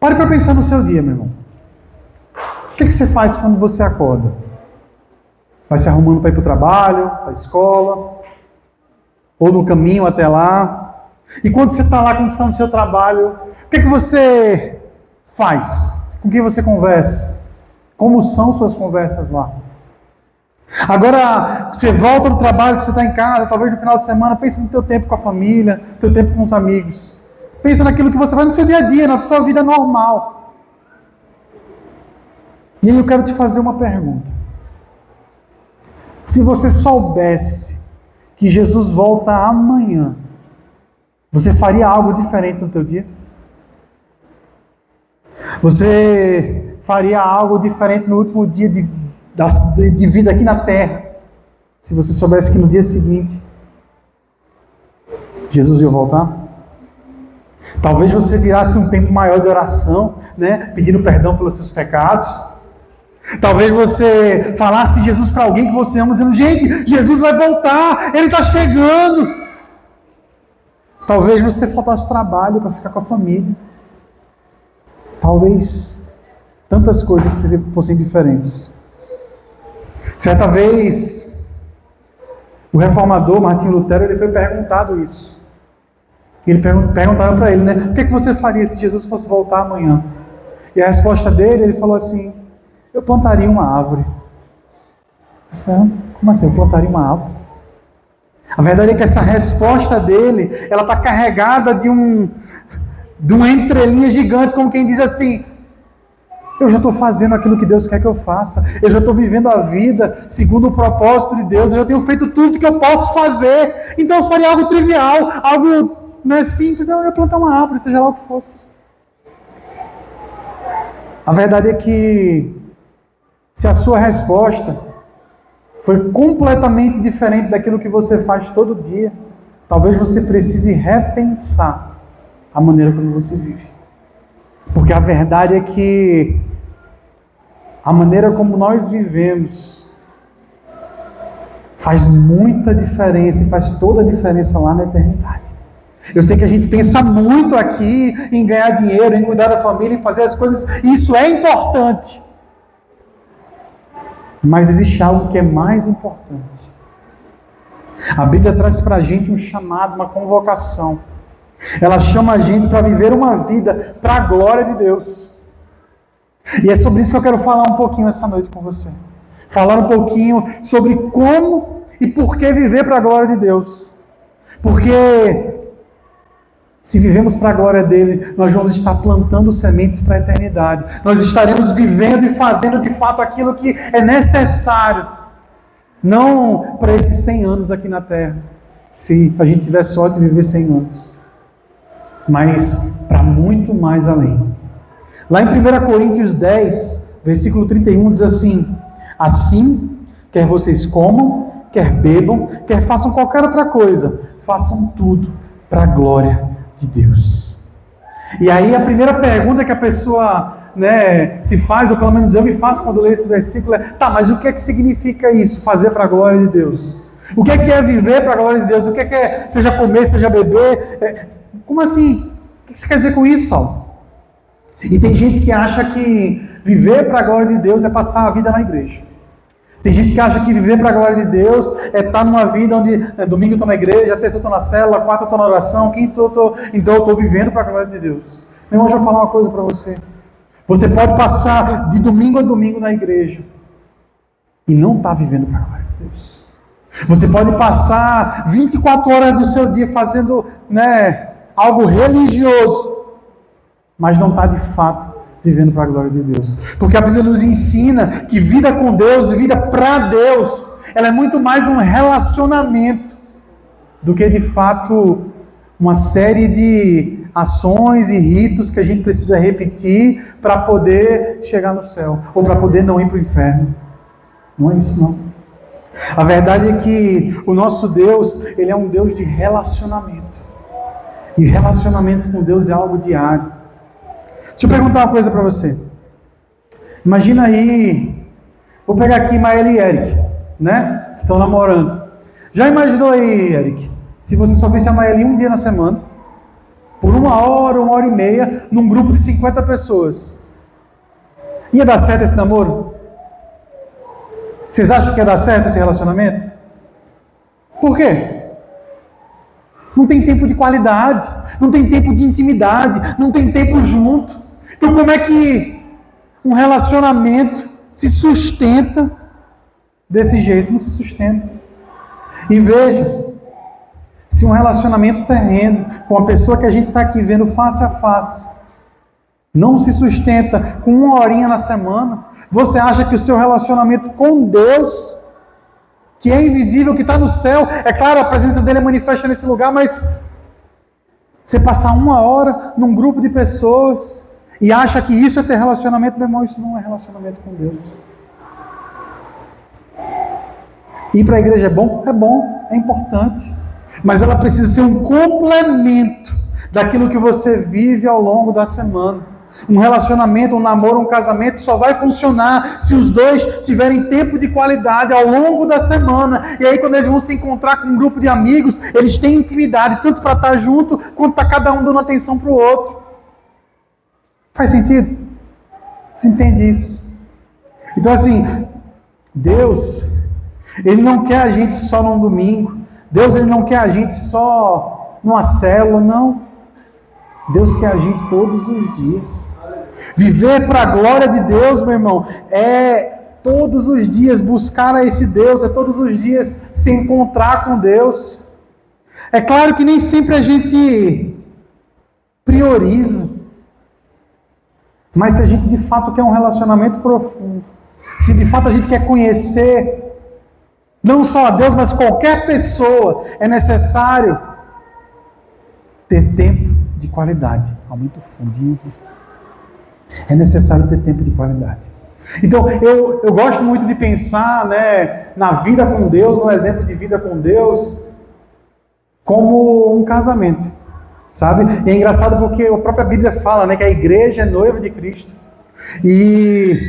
Pare para pensar no seu dia, meu irmão. O que você faz quando você acorda? Vai se arrumando para ir para o trabalho, para a escola, ou no caminho até lá. E quando você está lá, quando você está no seu trabalho, o que você faz? Com quem você conversa? Como são suas conversas lá? Agora, você volta do trabalho, você está em casa, talvez no final de semana, pensa no teu tempo com a família, teu tempo com os amigos. Pensa naquilo que você faz no seu dia a dia, na sua vida normal. E aí eu quero te fazer uma pergunta. Se você soubesse que Jesus volta amanhã, você faria algo diferente no teu dia? Você faria algo diferente no último dia de vida aqui na terra, se você soubesse que no dia seguinte Jesus ia voltar? Talvez você tirasse um tempo maior de oração, né, pedindo perdão pelos seus pecados. Talvez você falasse de Jesus para alguém que você ama, dizendo: gente, Jesus vai voltar, Ele está chegando. Talvez você faltasse trabalho para ficar com a família. Talvez tantas coisas fossem diferentes. Certa vez, o reformador Martinho Lutero, ele foi perguntado isso. Perguntaram para ele, né? O que você faria se Jesus fosse voltar amanhã? E a resposta dele, ele falou assim: eu plantaria uma árvore. Você fala, como assim, eu plantaria uma árvore? A verdade é que essa resposta dele, ela está carregada de uma entrelinha gigante, como quem diz assim: eu já estou fazendo aquilo que Deus quer que eu faça. Eu já estou vivendo a vida segundo o propósito de Deus. Eu já tenho feito tudo que eu posso fazer. Então eu faria algo trivial, algo simples. Eu ia plantar uma árvore, seja lá o que fosse. A verdade é que, se a sua resposta foi completamente diferente daquilo que você faz todo dia, talvez você precise repensar a maneira como você vive. Porque a verdade é que a maneira como nós vivemos faz muita diferença e faz toda a diferença lá na eternidade. Eu sei que a gente pensa muito aqui em ganhar dinheiro, em cuidar da família, em fazer as coisas, e isso é importante. Mas existe algo que é mais importante. A Bíblia traz para a gente um chamado, uma convocação. Ela chama a gente para viver uma vida para a glória de Deus. E é sobre isso que eu quero falar um pouquinho essa noite com você. Falar um pouquinho sobre como e por que viver para a glória de Deus. Porque se vivemos para a glória dele, nós vamos estar plantando sementes para a eternidade. Nós estaremos vivendo e fazendo de fato aquilo que é necessário. Não para esses 100 anos aqui na terra, se a gente tiver sorte de viver 100 anos. Mas para muito mais além. Lá em 1 Coríntios 10, versículo 31, diz assim: assim, quer vocês comam, quer bebam, quer façam qualquer outra coisa, façam tudo para a glória de Deus. E aí a primeira pergunta que a pessoa se faz, ou pelo menos eu me faço quando leio esse versículo, é: tá, mas o que é que significa isso, fazer para a glória de Deus? O que é viver para a glória de Deus? O que é seja comer, seja beber? Como assim? O que você quer dizer com isso, Saulo? E tem gente que acha que viver para a glória de Deus é passar a vida na igreja. Tem gente que acha que viver para a glória de Deus é estar numa vida onde domingo eu estou na igreja, terça eu estou na célula, quarta eu estou na oração, quinta então eu estou vivendo para a glória de Deus. Meu irmão, deixa eu falar uma coisa para você. Você pode passar de domingo a domingo na igreja e não estar vivendo para a glória de Deus. Você pode passar 24 horas do seu dia fazendo algo religioso, mas não está de fato vivendo para a glória de Deus. Porque a Bíblia nos ensina que vida com Deus e vida para Deus, ela é muito mais um relacionamento do que de fato uma série de ações e ritos que a gente precisa repetir para poder chegar no céu, ou para poder não ir para o inferno. Não é isso não. A verdade é que o nosso Deus, ele é um Deus de relacionamento. E relacionamento com Deus é algo diário. Deixa eu perguntar uma coisa para você. Imagina aí, vou pegar aqui Maela e Eric, que estão namorando. Já imaginou aí, Eric, se você só visse a Maela um dia na semana, por 1 hora e meia, num grupo de 50 pessoas. Ia dar certo esse namoro? Vocês acham que ia dar certo esse relacionamento? Por quê? Não tem tempo de qualidade, não tem tempo de intimidade, não tem tempo junto. Então como é que um relacionamento se sustenta desse jeito? Não se sustenta. E veja, se um relacionamento terreno com uma pessoa que a gente está aqui vendo face a face não se sustenta com 1 horinha na semana, você acha que o seu relacionamento com Deus, que é invisível, que está no céu, é claro, a presença dele é manifesta nesse lugar, mas você passar 1 hora num grupo de pessoas e acha que isso é ter relacionamento, meu irmão, isso não é relacionamento com Deus. Ir para a igreja é bom, é importante, mas ela precisa ser um complemento daquilo que você vive ao longo da semana. Um relacionamento, um namoro, um casamento só vai funcionar se os dois tiverem tempo de qualidade ao longo da semana. E aí quando eles vão se encontrar com um grupo de amigos, eles têm intimidade, tanto para estar junto, quanto para cada um dando atenção para o outro. Faz sentido? Você entende isso? Então assim, Deus, Ele não quer a gente só num domingo. Deus, Ele não quer a gente só numa célula, não. Deus quer a gente todos os dias. Viver para a glória de Deus, meu irmão, é todos os dias buscar a esse Deus, é todos os dias se encontrar com Deus. É claro que nem sempre a gente prioriza, mas se a gente de fato quer um relacionamento profundo, se de fato a gente quer conhecer não só a Deus, mas qualquer pessoa, é necessário ter tempo de qualidade. Aumenta o fundinho. É necessário ter tempo de qualidade. Então, eu gosto muito de pensar, né, na vida com Deus, no exemplo de vida com Deus, como um casamento, sabe? E é engraçado porque a própria Bíblia fala, né, que a igreja é noiva de Cristo. E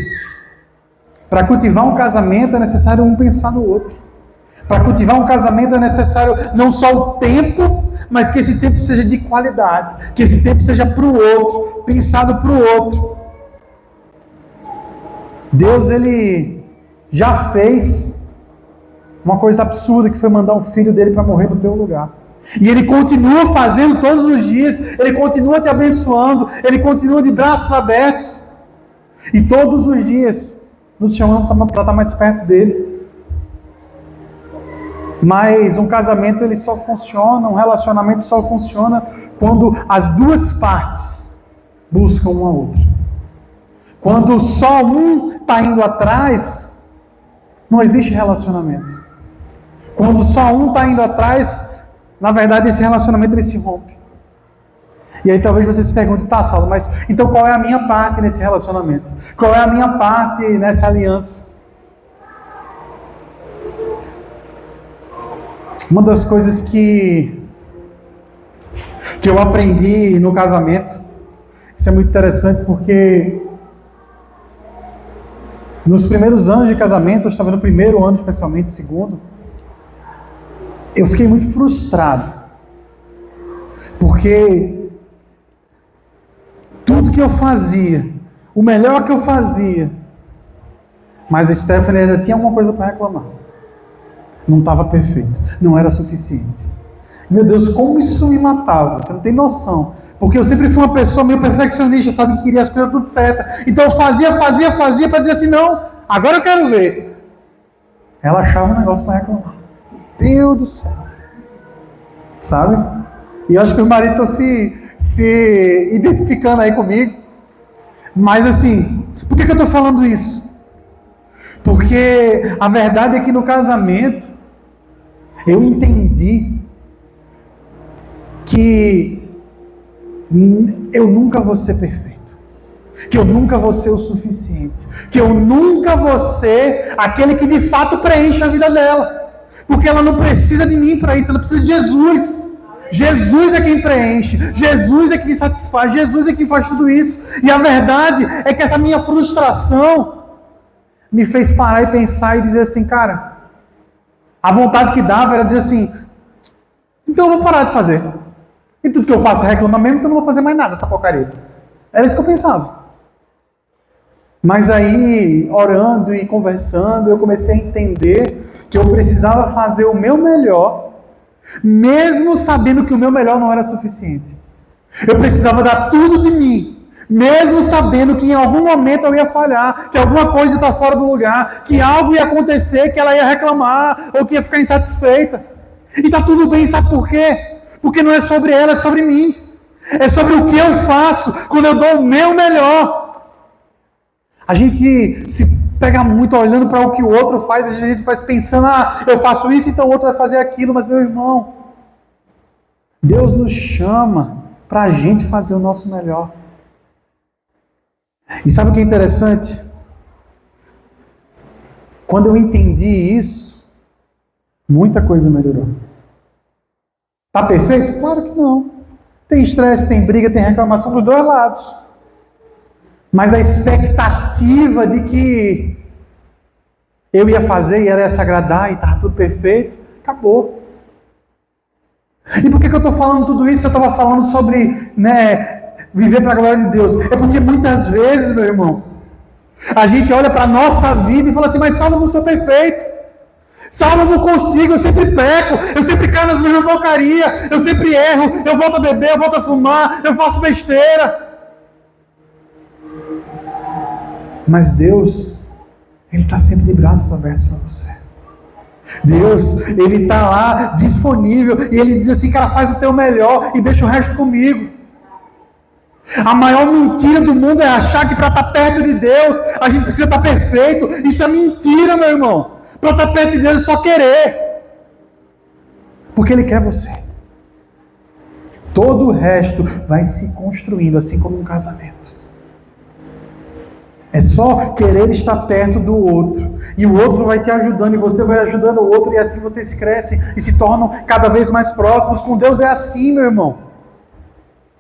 para cultivar um casamento é necessário um pensar no outro. Para cultivar um casamento é necessário não só o tempo, mas que esse tempo seja de qualidade, que esse tempo seja para o outro, pensado para o outro. Deus, Ele já fez uma coisa absurda, que foi mandar um filho dele para morrer no teu lugar. E Ele continua fazendo todos os dias, Ele continua te abençoando, Ele continua de braços abertos, e todos os dias nos chamando para estar mais perto dEle. Mas um casamento ele só funciona, um relacionamento só funciona quando as duas partes buscam um ao outro. Quando só um está indo atrás, não existe relacionamento. Quando só um está indo atrás, na verdade esse relacionamento ele se rompe. E aí talvez você se pergunte, tá, Saulo, mas então qual é a minha parte nesse relacionamento? Qual é a minha parte nessa aliança? Uma das coisas que eu aprendi no casamento, isso é muito interessante porque nos primeiros anos de casamento, eu estava no primeiro ano especialmente, segundo, eu fiquei muito frustrado, porque tudo que eu fazia, o melhor que eu fazia, mas a Stephanie ainda tinha alguma coisa para reclamar. Não estava perfeito, não era suficiente. Meu Deus, como isso me matava, você não tem noção. Porque eu sempre fui uma pessoa meio perfeccionista, sabe, que queria as coisas tudo certas. Então eu fazia para dizer assim, não, agora eu quero ver. Ela achava um negócio para reclamar. Deus do céu. Sabe? E eu acho que os maridos estão se identificando aí comigo. Mas assim, por que eu estou falando isso? Porque a verdade é que no casamento, eu entendi que eu nunca vou ser perfeito, que eu nunca vou ser o suficiente, que eu nunca vou ser aquele que de fato preenche a vida dela, porque ela não precisa de mim para isso, ela precisa de Jesus. Jesus é quem preenche, Jesus é quem satisfaz, Jesus é quem faz tudo isso. E a verdade é que essa minha frustração me fez parar e pensar e dizer assim, cara, a vontade que dava era dizer assim, então eu vou parar de fazer. E tudo que eu faço é reclamar mesmo, então eu não vou fazer mais nada dessa porcaria. Era isso que eu pensava. Mas aí, orando e conversando, eu comecei a entender que eu precisava fazer o meu melhor, mesmo sabendo que o meu melhor não era suficiente. Eu precisava dar tudo de mim, mesmo sabendo que em algum momento eu ia falhar, que alguma coisa ia estar fora do lugar, que algo ia acontecer, que ela ia reclamar, ou que ia ficar insatisfeita. E está tudo bem, sabe por quê? Porque não é sobre ela, é sobre mim. É sobre o que eu faço quando eu dou o meu melhor. A gente se pega muito olhando para o que o outro faz, às vezes a gente faz pensando, eu faço isso, então o outro vai fazer aquilo, mas meu irmão, Deus nos chama para a gente fazer o nosso melhor. E sabe o que é interessante? Quando eu entendi isso, muita coisa melhorou. Está perfeito? Claro que não. Tem estresse, tem briga, tem reclamação dos dois lados. Mas a expectativa de que eu ia fazer e era se agradar e estava tudo perfeito, acabou. E por que eu estou falando tudo isso? Eu estava falando sobre viver para a glória de Deus. É porque muitas vezes, meu irmão, a gente olha para a nossa vida e fala assim, mas Saulo, eu não sou perfeito. Saulo, eu não consigo, eu sempre peco, eu sempre caio nas mesmas porcarias, eu sempre erro, eu volto a beber, eu volto a fumar, eu faço besteira. Mas Deus, Ele está sempre de braços abertos para você. Deus, Ele está lá disponível e Ele diz assim, cara, faz o teu melhor e deixa o resto comigo. A maior mentira do mundo é achar que para estar perto de Deus a gente precisa estar perfeito. Isso é mentira, meu irmão. Para estar perto de Deus é só querer. Porque Ele quer você. Todo o resto vai se construindo, assim como um casamento. É só querer estar perto do outro. E o outro vai te ajudando, e você vai ajudando o outro, e assim vocês crescem e se tornam cada vez mais próximos. Com Deus é assim, meu irmão.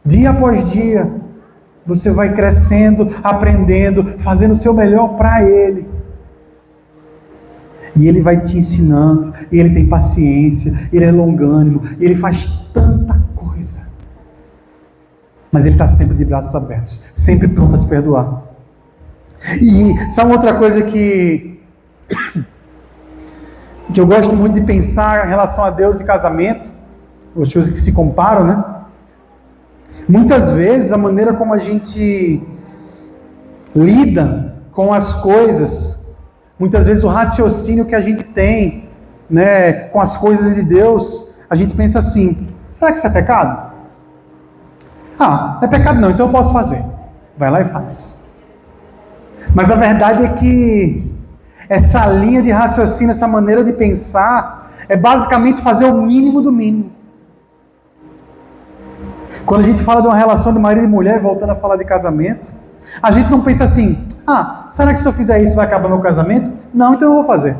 Dia após dia, você vai crescendo, aprendendo, fazendo o seu melhor para Ele. E Ele vai te ensinando, e Ele tem paciência, Ele é longânimo, e Ele faz tanta coisa. Mas Ele está sempre de braços abertos, sempre pronto a te perdoar. E sabe outra coisa que eu gosto muito de pensar em relação a Deus e casamento, as coisas que se comparam, né? Muitas vezes a maneira como a gente lida com as coisas, muitas vezes o raciocínio que a gente tem, né, com as coisas de Deus, a gente pensa assim, será que isso é pecado? Não é pecado não, então eu posso fazer. Vai lá e faz. Mas a verdade é que essa linha de raciocínio, essa maneira de pensar, é basicamente fazer o mínimo do mínimo. Quando a gente fala de uma relação de marido e mulher, voltando a falar de casamento, a gente não pensa assim, será que se eu fizer isso vai acabar meu casamento? Não, então eu vou fazer.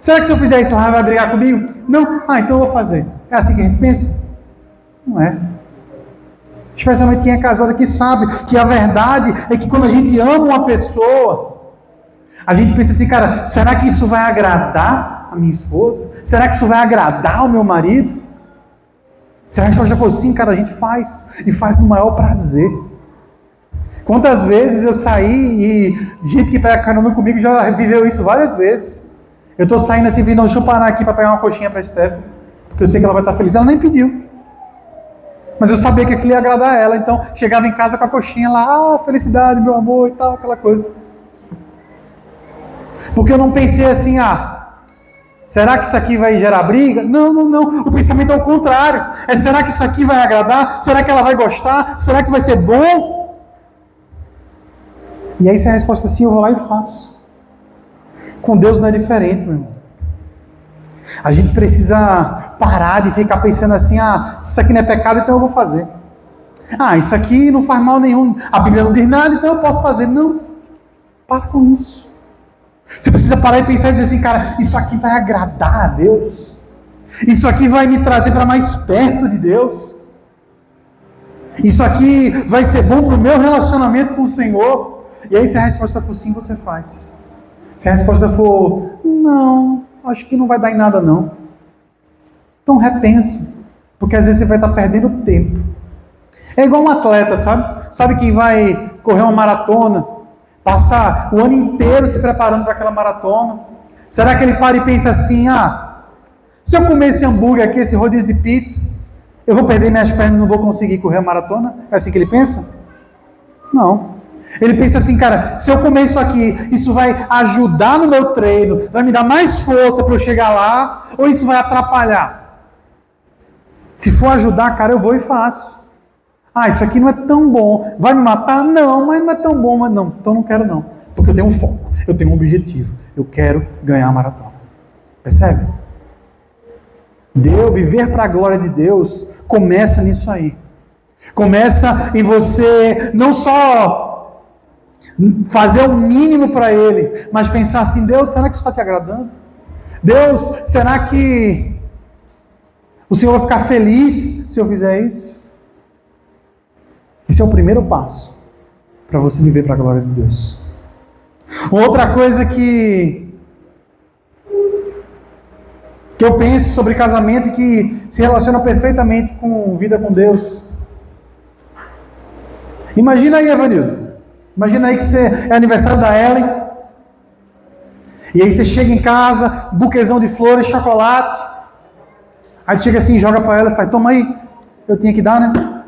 Será que se eu fizer isso ela vai brigar comigo? Não, então eu vou fazer. É assim que a gente pensa? Não é. Especialmente quem é casado aqui sabe que a verdade é que quando a gente ama uma pessoa, a gente pensa assim, cara, será que isso vai agradar a minha esposa? Será que isso vai agradar o meu marido? Se a resposta for sim, cara, a gente faz. E faz no maior prazer. Quantas vezes eu saí e gente que pega carona comigo já viveu isso várias vezes. Eu estou saindo assim, vindo, deixa eu parar aqui para pegar uma coxinha para a Stephanie, porque eu sei que ela vai estar feliz. Ela nem pediu. Mas eu sabia que aquilo ia agradar ela, então chegava em casa com a coxinha lá, felicidade, meu amor e tal, aquela coisa. Porque eu não pensei assim, será que isso aqui vai gerar briga? Não. O pensamento é o contrário. Será que isso aqui vai agradar? Será que ela vai gostar? Será que vai ser bom? E aí se a resposta é sim, eu vou lá e faço. Com Deus não é diferente, meu irmão. A gente precisa parar de ficar pensando assim, se isso aqui não é pecado, então eu vou fazer. Isso aqui não faz mal nenhum. A Bíblia não diz nada, então eu posso fazer. Não. Para com isso. Você precisa parar e pensar e dizer assim, cara, isso aqui vai agradar a Deus? Isso aqui vai me trazer para mais perto de Deus? Isso aqui vai ser bom para o meu relacionamento com o Senhor? E aí se a resposta for sim, você faz. Se a resposta for, não, acho que não vai dar em nada não. Então repensa. Porque às vezes você vai estar perdendo tempo. É igual um atleta, sabe? Sabe quem vai correr uma maratona, passar o ano inteiro se preparando para aquela maratona? Será que ele para e pensa assim, se eu comer esse hambúrguer aqui, esse rodízio de pizza, eu vou perder minhas pernas e não vou conseguir correr a maratona? É assim que ele pensa? Não. Ele pensa assim, cara, se eu comer isso aqui, isso vai ajudar no meu treino, vai me dar mais força para eu chegar lá, ou isso vai atrapalhar? Se for ajudar, cara, eu vou e faço. Isso aqui não é tão bom. Vai me matar? Não, mas não é tão bom. Mas não, então não quero não. Porque eu tenho um foco, eu tenho um objetivo. Eu quero ganhar a maratona. Percebe? Viver para a glória de Deus começa nisso aí. Começa em você não só fazer o mínimo para Ele, mas pensar assim, Deus, será que isso está te agradando? Deus, será que o Senhor vai ficar feliz se eu fizer isso? Esse é o primeiro passo para você viver para a glória de Deus. Outra coisa que eu penso sobre casamento e que se relaciona perfeitamente com vida com Deus. Imagina aí, Evanildo. Imagina aí que é aniversário da Ellen. E aí você chega em casa, buquezão de flores, chocolate. Aí chega assim, joga para ela e fala, toma aí. Eu tinha que dar, né?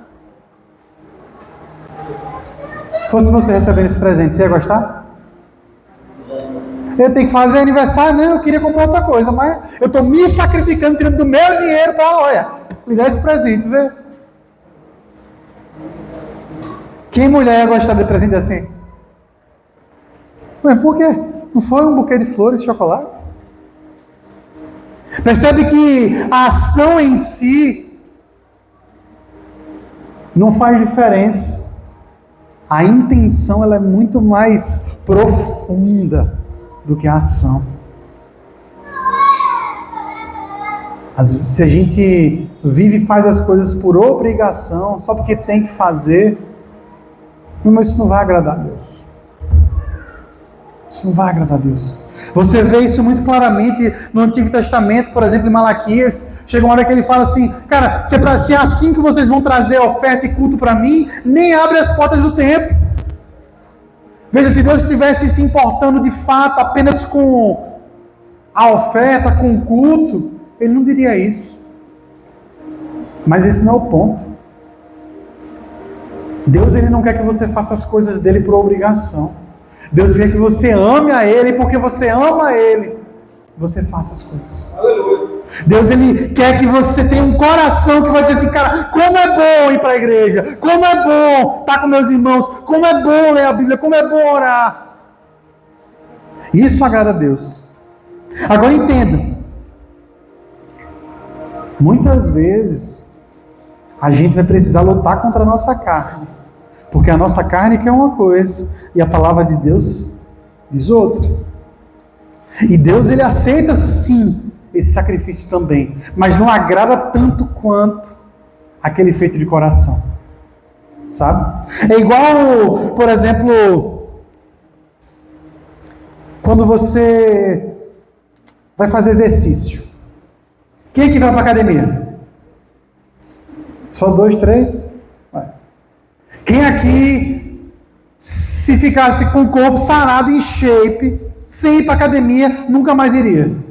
Fosse você recebendo esse presente, você ia gostar? Eu tenho que fazer aniversário, né? Eu queria comprar outra coisa, mas eu estou me sacrificando, tirando do meu dinheiro para, olha, me dar esse presente, vê? Quem mulher ia gostar de presente assim? Ué, por quê? Não foi um buquê de flores e chocolate? Percebe que a ação em si não faz diferença. A intenção ela é muito mais profunda do que a ação. Se a gente vive e faz as coisas por obrigação, só porque tem que fazer, mas isso não vai agradar a Deus. Isso não vai agradar a Deus. Você vê isso muito claramente no Antigo Testamento, por exemplo, em Malaquias. Chega uma hora que ele fala assim, cara, se é assim que vocês vão trazer oferta e culto para mim, nem abre as portas do templo. Veja, se Deus estivesse se importando de fato apenas com a oferta, com o culto, Ele não diria isso. Mas esse não é o ponto. Deus ele não quer que você faça as coisas dele por obrigação. Deus quer que você ame a Ele, porque você ama a Ele, você faça as coisas. Aleluia. Deus ele quer que você tenha um coração que vai dizer assim, cara, como é bom ir para a igreja, como é bom estar com meus irmãos, como é bom ler a Bíblia, como é bom orar. Isso agrada a Deus. Agora entenda, muitas vezes a gente vai precisar lutar contra a nossa carne, porque a nossa carne quer uma coisa e a palavra de Deus diz outra. E Deus ele aceita sim esse sacrifício também, mas não agrada tanto quanto aquele feito de coração, sabe? É igual, por exemplo, quando você vai fazer exercício. Quem é que vai para a academia? Só 2, 3? Vai. Quem aqui, se ficasse com o corpo sarado, em shape, sem ir para a academia, nunca mais iria?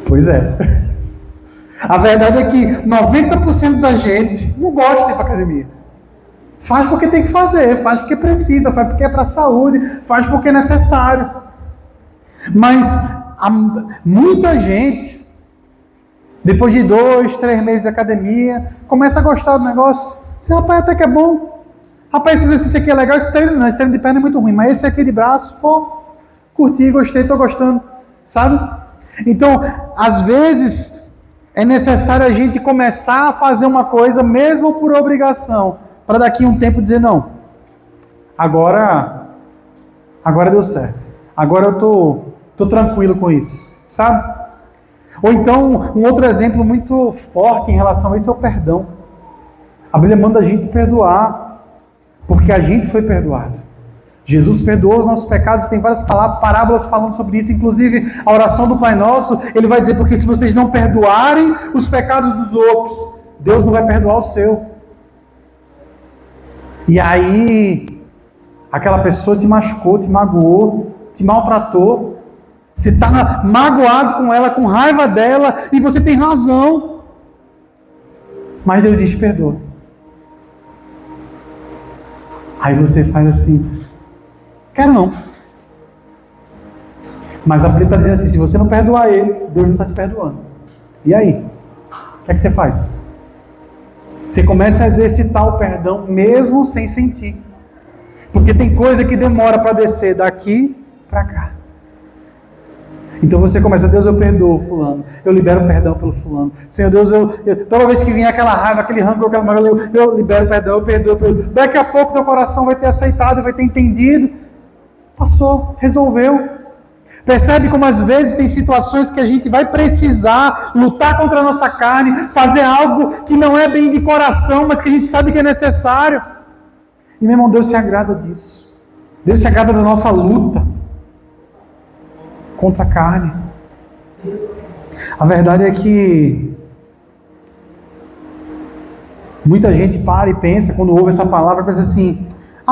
Pois é. A verdade é que 90% da gente não gosta de ir para a academia. Faz porque tem que fazer, faz porque precisa, faz porque é para a saúde, faz porque é necessário. Mas muita gente, depois de 2, 3 meses de academia, começa a gostar do negócio. Esse rapaz até que é bom. Rapaz, esse exercício aqui é legal, esse treino não, esse treino de perna é muito ruim, mas esse aqui de braço, pô, curti, gostei, estou gostando, sabe? Então, às vezes, é necessário a gente começar a fazer uma coisa, mesmo por obrigação, para daqui a um tempo dizer, não, agora deu certo, agora eu tô tranquilo com isso, sabe? Ou então, um outro exemplo muito forte em relação a isso é o perdão. A Bíblia manda a gente perdoar, porque a gente foi perdoado. Jesus perdoou os nossos pecados, tem várias parábolas falando sobre isso, inclusive a oração do Pai Nosso, ele vai dizer, porque se vocês não perdoarem os pecados dos outros, Deus não vai perdoar o seu. E aí, aquela pessoa te machucou, te magoou, te maltratou, você está magoado com ela, com raiva dela, e você tem razão. Mas Deus diz, perdoa. Aí você faz assim, quero não. Mas a Bíblia está dizendo assim, se você não perdoar ele, Deus não está te perdoando. E aí? O que é que você faz? Você começa a exercitar o perdão mesmo sem sentir. Porque tem coisa que demora para descer daqui para cá. Então você começa, Deus, eu perdoo fulano, eu libero perdão pelo fulano. Senhor Deus, toda vez que vier aquela raiva, aquele rancor, aquela mágoa, eu libero perdão, eu perdoo. Daqui a pouco teu coração vai ter aceitado, vai ter entendido. Passou, resolveu. Percebe como às vezes tem situações que a gente vai precisar lutar contra a nossa carne, fazer algo que não é bem de coração, mas que a gente sabe que é necessário. E meu irmão, Deus se agrada disso. Deus se agrada da nossa luta contra a carne. A verdade é que muita gente para e pensa, quando ouve essa palavra, pensa assim,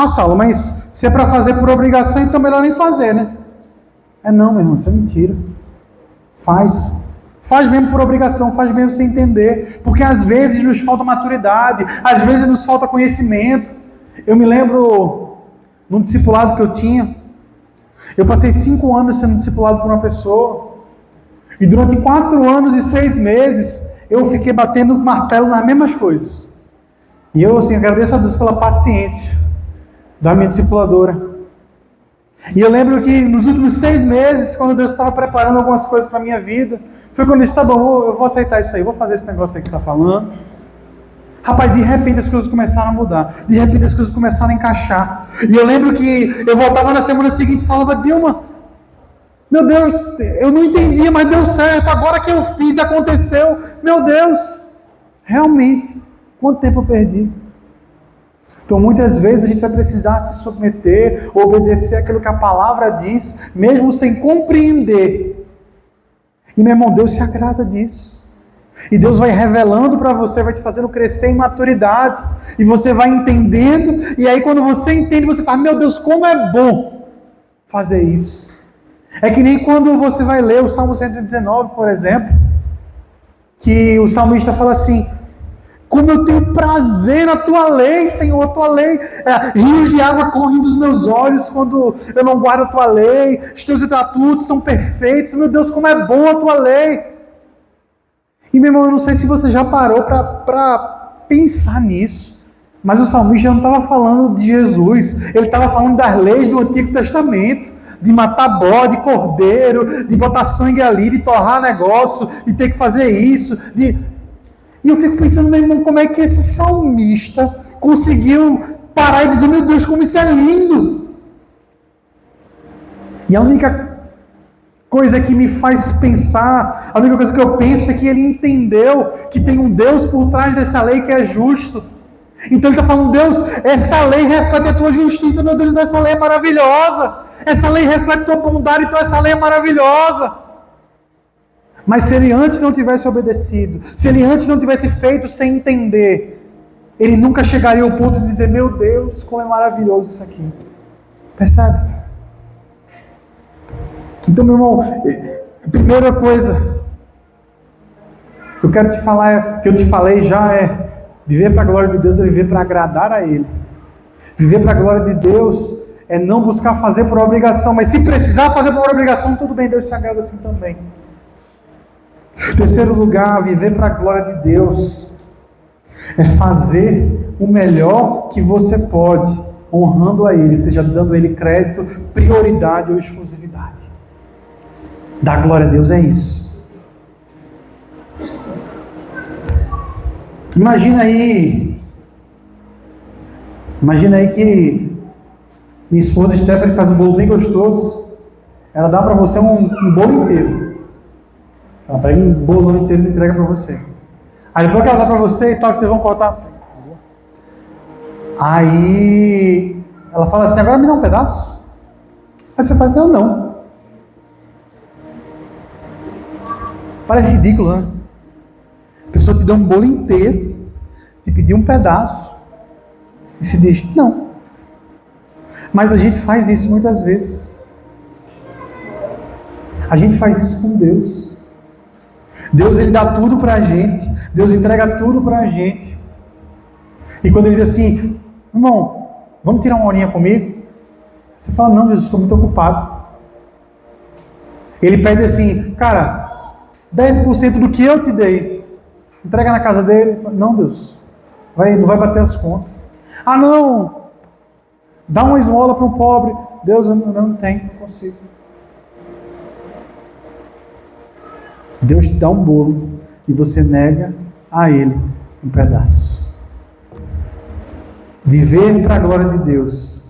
Saulo, mas se é para fazer por obrigação, então melhor nem fazer, né? Não, meu irmão, isso é mentira. Faz mesmo por obrigação, faz mesmo sem entender, porque às vezes nos falta maturidade, às vezes nos falta conhecimento. Eu me lembro, num discipulado que eu tinha, eu passei 5 anos sendo discipulado por uma pessoa, e durante 4 anos e 6 meses, eu fiquei batendo martelo nas mesmas coisas. E eu, assim, agradeço a Deus pela paciência da minha discipuladora. E eu lembro que nos últimos 6 meses, quando Deus estava preparando algumas coisas para a minha vida, foi quando eu disse, tá bom, eu vou aceitar isso aí, vou fazer esse negócio aí que você está falando. Rapaz, de repente as coisas começaram a mudar, de repente as coisas começaram a encaixar. E eu lembro que eu voltava na semana seguinte e falava, Dilma, meu Deus, eu não entendia, mas deu certo, agora que eu fiz, aconteceu, meu Deus, realmente, quanto tempo eu perdi? Então muitas vezes a gente vai precisar se submeter, obedecer aquilo que a palavra diz, mesmo sem compreender. E meu irmão, Deus se agrada disso. E Deus vai revelando para você, vai te fazendo crescer em maturidade. E você vai entendendo, e aí quando você entende, você fala, meu Deus, como é bom fazer isso. É que nem quando você vai ler o Salmo 119, por exemplo, que o salmista fala assim, como eu tenho prazer na tua lei, Senhor, a tua lei. Rios de água correm dos meus olhos quando eu não guardo a tua lei. Os teus estatutos são perfeitos. Meu Deus, como é boa a tua lei. E meu irmão, eu não sei se você já parou para pensar nisso. Mas o salmista não estava falando de Jesus. Ele estava falando das leis do Antigo Testamento. De matar bode, cordeiro, de botar sangue ali, de torrar negócio, de ter que fazer isso, E eu fico pensando, meu irmão, como é que esse salmista conseguiu parar e dizer, meu Deus, como isso é lindo. E a única coisa que me faz pensar, a única coisa que eu penso é que ele entendeu que tem um Deus por trás dessa lei que é justo. Então ele está falando, Deus, essa lei reflete a tua justiça, meu Deus, essa lei é maravilhosa. Essa lei reflete a tua bondade, então essa lei é maravilhosa. Mas se ele antes não tivesse obedecido, se ele antes não tivesse feito sem entender, ele nunca chegaria ao ponto de dizer, meu Deus, como é maravilhoso isso aqui. Percebe? Então, meu irmão, a primeira coisa que eu quero te falar, que eu te falei já é, viver para a glória de Deus é viver para agradar a Ele. Viver para a glória de Deus é não buscar fazer por obrigação, mas se precisar fazer por obrigação, tudo bem, Deus se agrada assim também. Terceiro lugar, viver para a glória de Deus é fazer o melhor que você pode, honrando a Ele, seja dando a Ele crédito, prioridade ou exclusividade. Dar glória a Deus é isso. Imagina aí que minha esposa Stephanie faz um bolo bem gostoso, ela dá para você um bolo inteiro. Ela pega um bolão inteiro e entrega para você. Aí depois que ela dá para você e tal, que vocês vão cortar. Aí ela fala assim, agora me dá um pedaço. Aí você faz, eu não. Parece ridículo, né? A pessoa te dá um bolo inteiro, te pedir um pedaço, e se diz, não. Mas a gente faz isso muitas vezes. A gente faz isso com Deus. Deus, Ele dá tudo pra gente. Deus entrega tudo pra gente. E quando Ele diz assim, irmão, vamos tirar uma horinha comigo? Você fala, não, Jesus, estou muito ocupado. Ele pede assim, cara, 10% do que eu te dei, entrega na casa dele. Não, Deus, não vai bater as contas. Ah, não, dá uma esmola para um pobre. Deus, eu não tenho, não consigo. Deus te dá um bolo e você nega a Ele um pedaço. Viver para a glória de Deus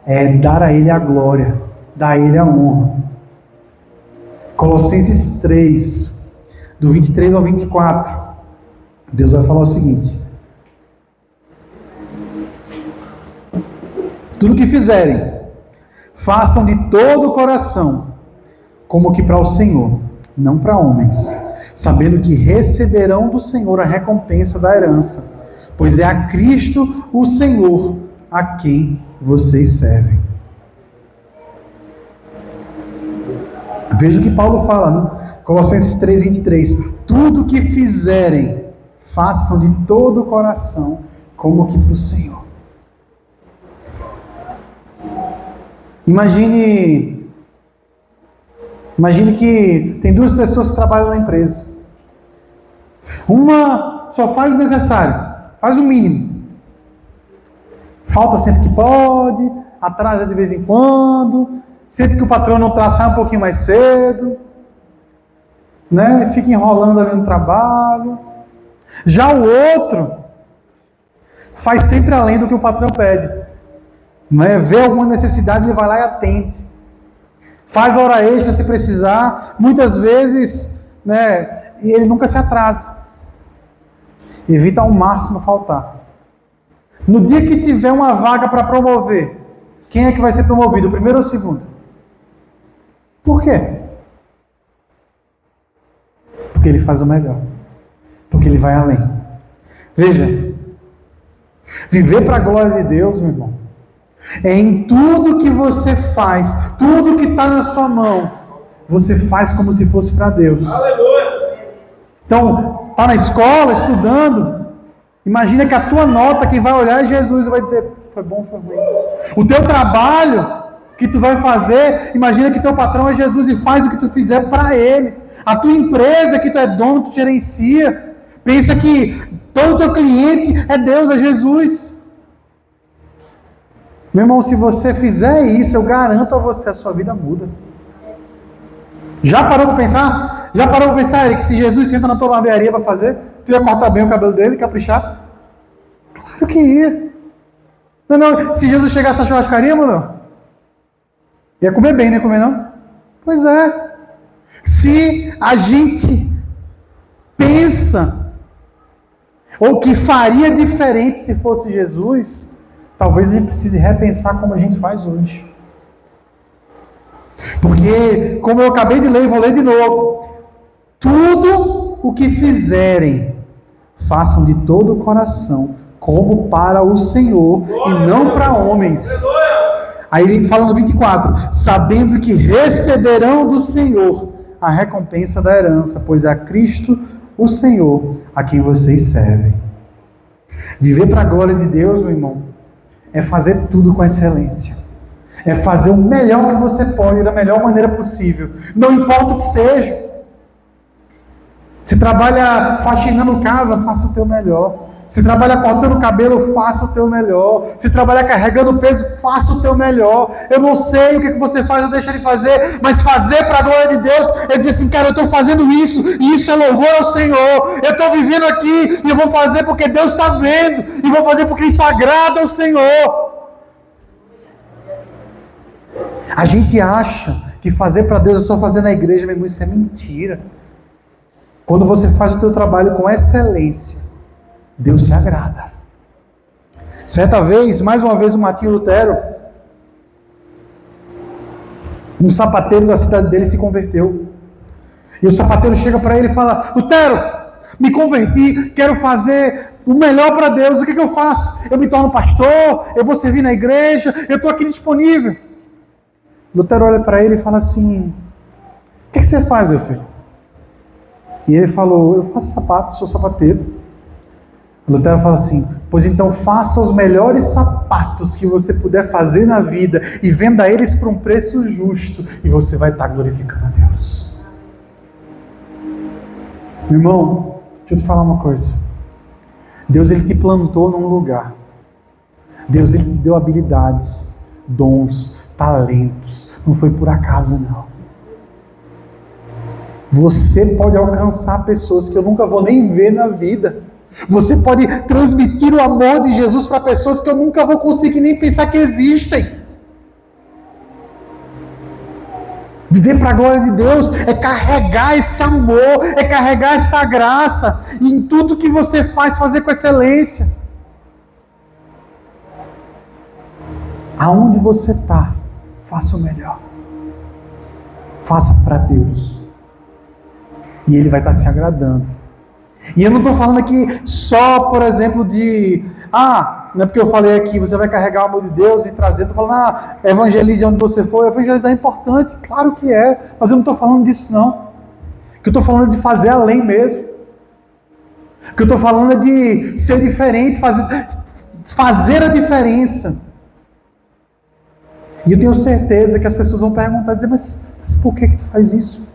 é dar a Ele a glória, dar a Ele a honra. Colossenses 3, do 23 ao 24, Deus vai falar o seguinte: tudo que fizerem, façam de todo o coração, como que para o Senhor, não para homens, sabendo que receberão do Senhor a recompensa da herança, pois é a Cristo o Senhor a quem vocês servem. Veja o que Paulo fala, né? Colossenses 3, 23. Tudo que fizerem, façam de todo o coração, como que para o Senhor. Imagine que tem duas pessoas que trabalham na empresa. Uma só faz o necessário, faz o mínimo. Falta sempre que pode, atrasa de vez em quando, sempre que o patrão não traz, sai um pouquinho mais cedo, né? Fica enrolando ali no trabalho. Já o outro faz sempre além do que o patrão pede, né? Vê alguma necessidade, ele vai lá e atende. Faz hora extra se precisar, muitas vezes, né? E ele nunca se atrasa. Evita ao máximo faltar. No dia que tiver uma vaga para promover, quem é que vai ser promovido, o primeiro ou o segundo? Por quê? Porque ele faz o melhor. Porque ele vai além. Veja, viver para a glória de Deus, meu irmão, é em tudo que você faz, tudo que está na sua mão, você faz como se fosse para Deus. Aleluia! Então, está na escola, estudando, imagina que a tua nota, quem vai olhar é Jesus e vai dizer, foi bom, foi ruim. O teu trabalho que tu vai fazer, imagina que teu patrão é Jesus e faz o que tu fizer para Ele. A tua empresa que tu é dono, tu gerencia, pensa que todo teu cliente é Deus, é Jesus. Meu irmão, se você fizer isso, eu garanto a você, a sua vida muda. Já parou para pensar? Já parou para pensar, Eric, que se Jesus senta na tua barbearia para fazer, tu ia cortar bem o cabelo dele, caprichar? Claro que ia. Não, se Jesus chegasse na churrascaria, mano, ia comer bem, não ia comer não? Pois é. Se a gente pensa, ou que faria diferente se fosse Jesus, talvez a gente precise repensar como a gente faz hoje. Porque, como eu acabei de ler e vou ler de novo, tudo o que fizerem, façam de todo o coração, como para o Senhor e não para homens. Aí ele fala no 24, sabendo que receberão do Senhor a recompensa da herança, pois é a Cristo o Senhor a quem vocês servem. Viver para a glória de Deus, meu irmão, é fazer tudo com excelência. É fazer o melhor que você pode, da melhor maneira possível. Não importa o que seja. Se trabalha faxinando casa, faça o teu melhor. Se trabalha cortando cabelo, faça o teu melhor. Se trabalha carregando peso, faça o teu melhor. Eu não sei o que você faz ou deixa de fazer, mas fazer para a glória de Deus é dizer assim, cara, eu estou fazendo isso, e isso é louvor ao Senhor. Eu estou vivendo aqui, e eu vou fazer porque Deus está vendo, e vou fazer porque isso agrada ao Senhor. A gente acha que fazer para Deus é só fazer na igreja, meu irmão, isso é mentira. Quando você faz o teu trabalho com excelência, Deus se agrada. Certa vez, mais uma vez, o Martinho Lutero, um sapateiro da cidade dele, se converteu. E o sapateiro chega para ele e fala: Lutero, me converti, quero fazer o melhor para Deus, o que eu faço? Eu me torno pastor, eu vou servir na igreja, eu estou aqui disponível. Lutero olha para ele e fala assim: o que você faz, meu filho? E ele falou: eu faço sapato, sou sapateiro. Lutero fala assim: pois então faça os melhores sapatos que você puder fazer na vida e venda eles por um preço justo e você vai estar glorificando a Deus. Meu irmão, deixa eu te falar uma coisa. Deus, ele te plantou num lugar. Deus, ele te deu habilidades, dons, talentos. Não foi por acaso, não. Você pode alcançar pessoas que eu nunca vou nem ver na vida. Você pode transmitir o amor de Jesus para pessoas que eu nunca vou conseguir nem pensar que existem. Viver para a glória de Deus é carregar esse amor, é carregar essa graça, e em tudo que você faz, fazer com excelência. Aonde você está, faça o melhor. Faça para Deus. E Ele vai estar se agradando. E eu não estou falando aqui só, por exemplo, não é porque eu falei aqui, você vai carregar o amor de Deus e trazer, estou falando, evangelize onde você for. Evangelizar é importante, claro que é, mas eu não estou falando disso não. O que eu estou falando é de fazer além mesmo. O que eu estou falando é de ser diferente, fazer a diferença. E eu tenho certeza que as pessoas vão perguntar, dizer, mas por que tu faz isso?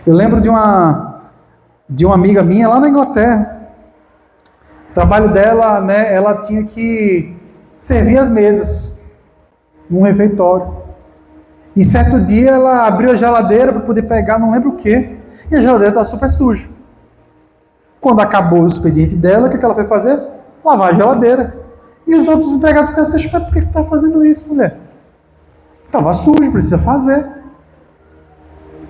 Eu lembro de uma amiga minha lá na Inglaterra. O trabalho dela, né, ela tinha que servir as mesas num refeitório. E certo dia ela abriu a geladeira para poder pegar não lembro o que, e a geladeira estava super suja. Quando acabou o expediente dela, o que ela foi fazer? Lavar a geladeira. E os outros empregados ficaram assim: mas por que está fazendo isso, mulher? Estava sujo, precisa fazer.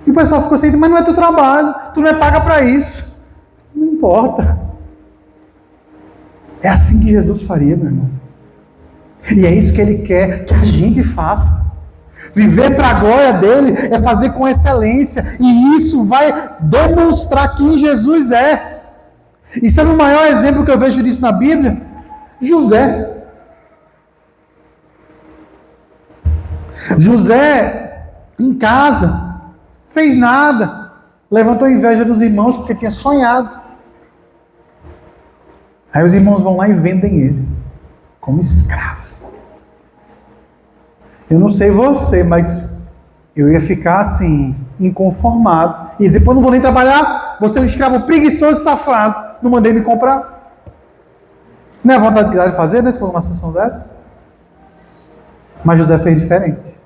E o pessoal ficou assim: mas não é teu trabalho, tu não é paga para isso. Não importa. É assim que Jesus faria, meu irmão. E é isso que Ele quer que a gente faça. Viver para a glória dEle é fazer com excelência. E isso vai demonstrar quem Jesus é. E sabe o maior exemplo que eu vejo disso na Bíblia? José. José, em casa, fez nada. Levantou a inveja dos irmãos porque tinha sonhado. Aí os irmãos vão lá e vendem ele como escravo. Eu não sei você, mas eu ia ficar assim, inconformado. E dizer: pô, não vou nem trabalhar, você é um escravo preguiçoso e safado, não mandei me comprar. Não é a vontade que dá de fazer, né, se for uma situação dessa? Mas José fez diferente.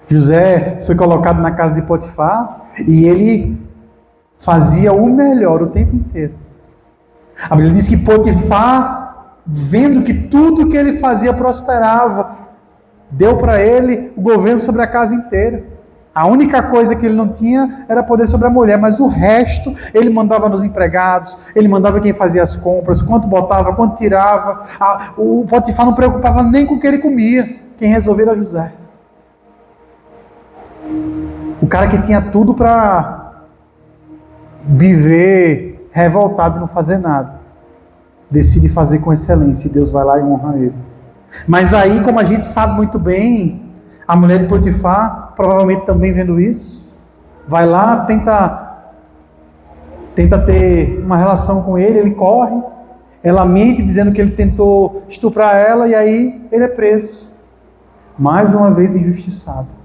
José foi colocado na casa de Potifar e ele fazia o melhor o tempo inteiro. A Bíblia diz que Potifar, vendo que tudo que ele fazia prosperava, deu para ele o governo sobre a casa inteira. A única coisa que ele não tinha era poder sobre a mulher, mas o resto ele mandava nos empregados, ele mandava quem fazia as compras, quanto botava, quanto tirava. O Potifar não preocupava nem com o que ele comia. Quem resolvia era José. O cara que tinha tudo para viver revoltado e não fazer nada, decide fazer com excelência e Deus vai lá e honra ele. Mas aí, como a gente sabe muito bem, a mulher de Potifar, provavelmente também vendo isso, vai lá, tenta ter uma relação com ele, ele corre, ela mente dizendo que ele tentou estuprar ela e aí ele é preso. Mais uma vez injustiçado.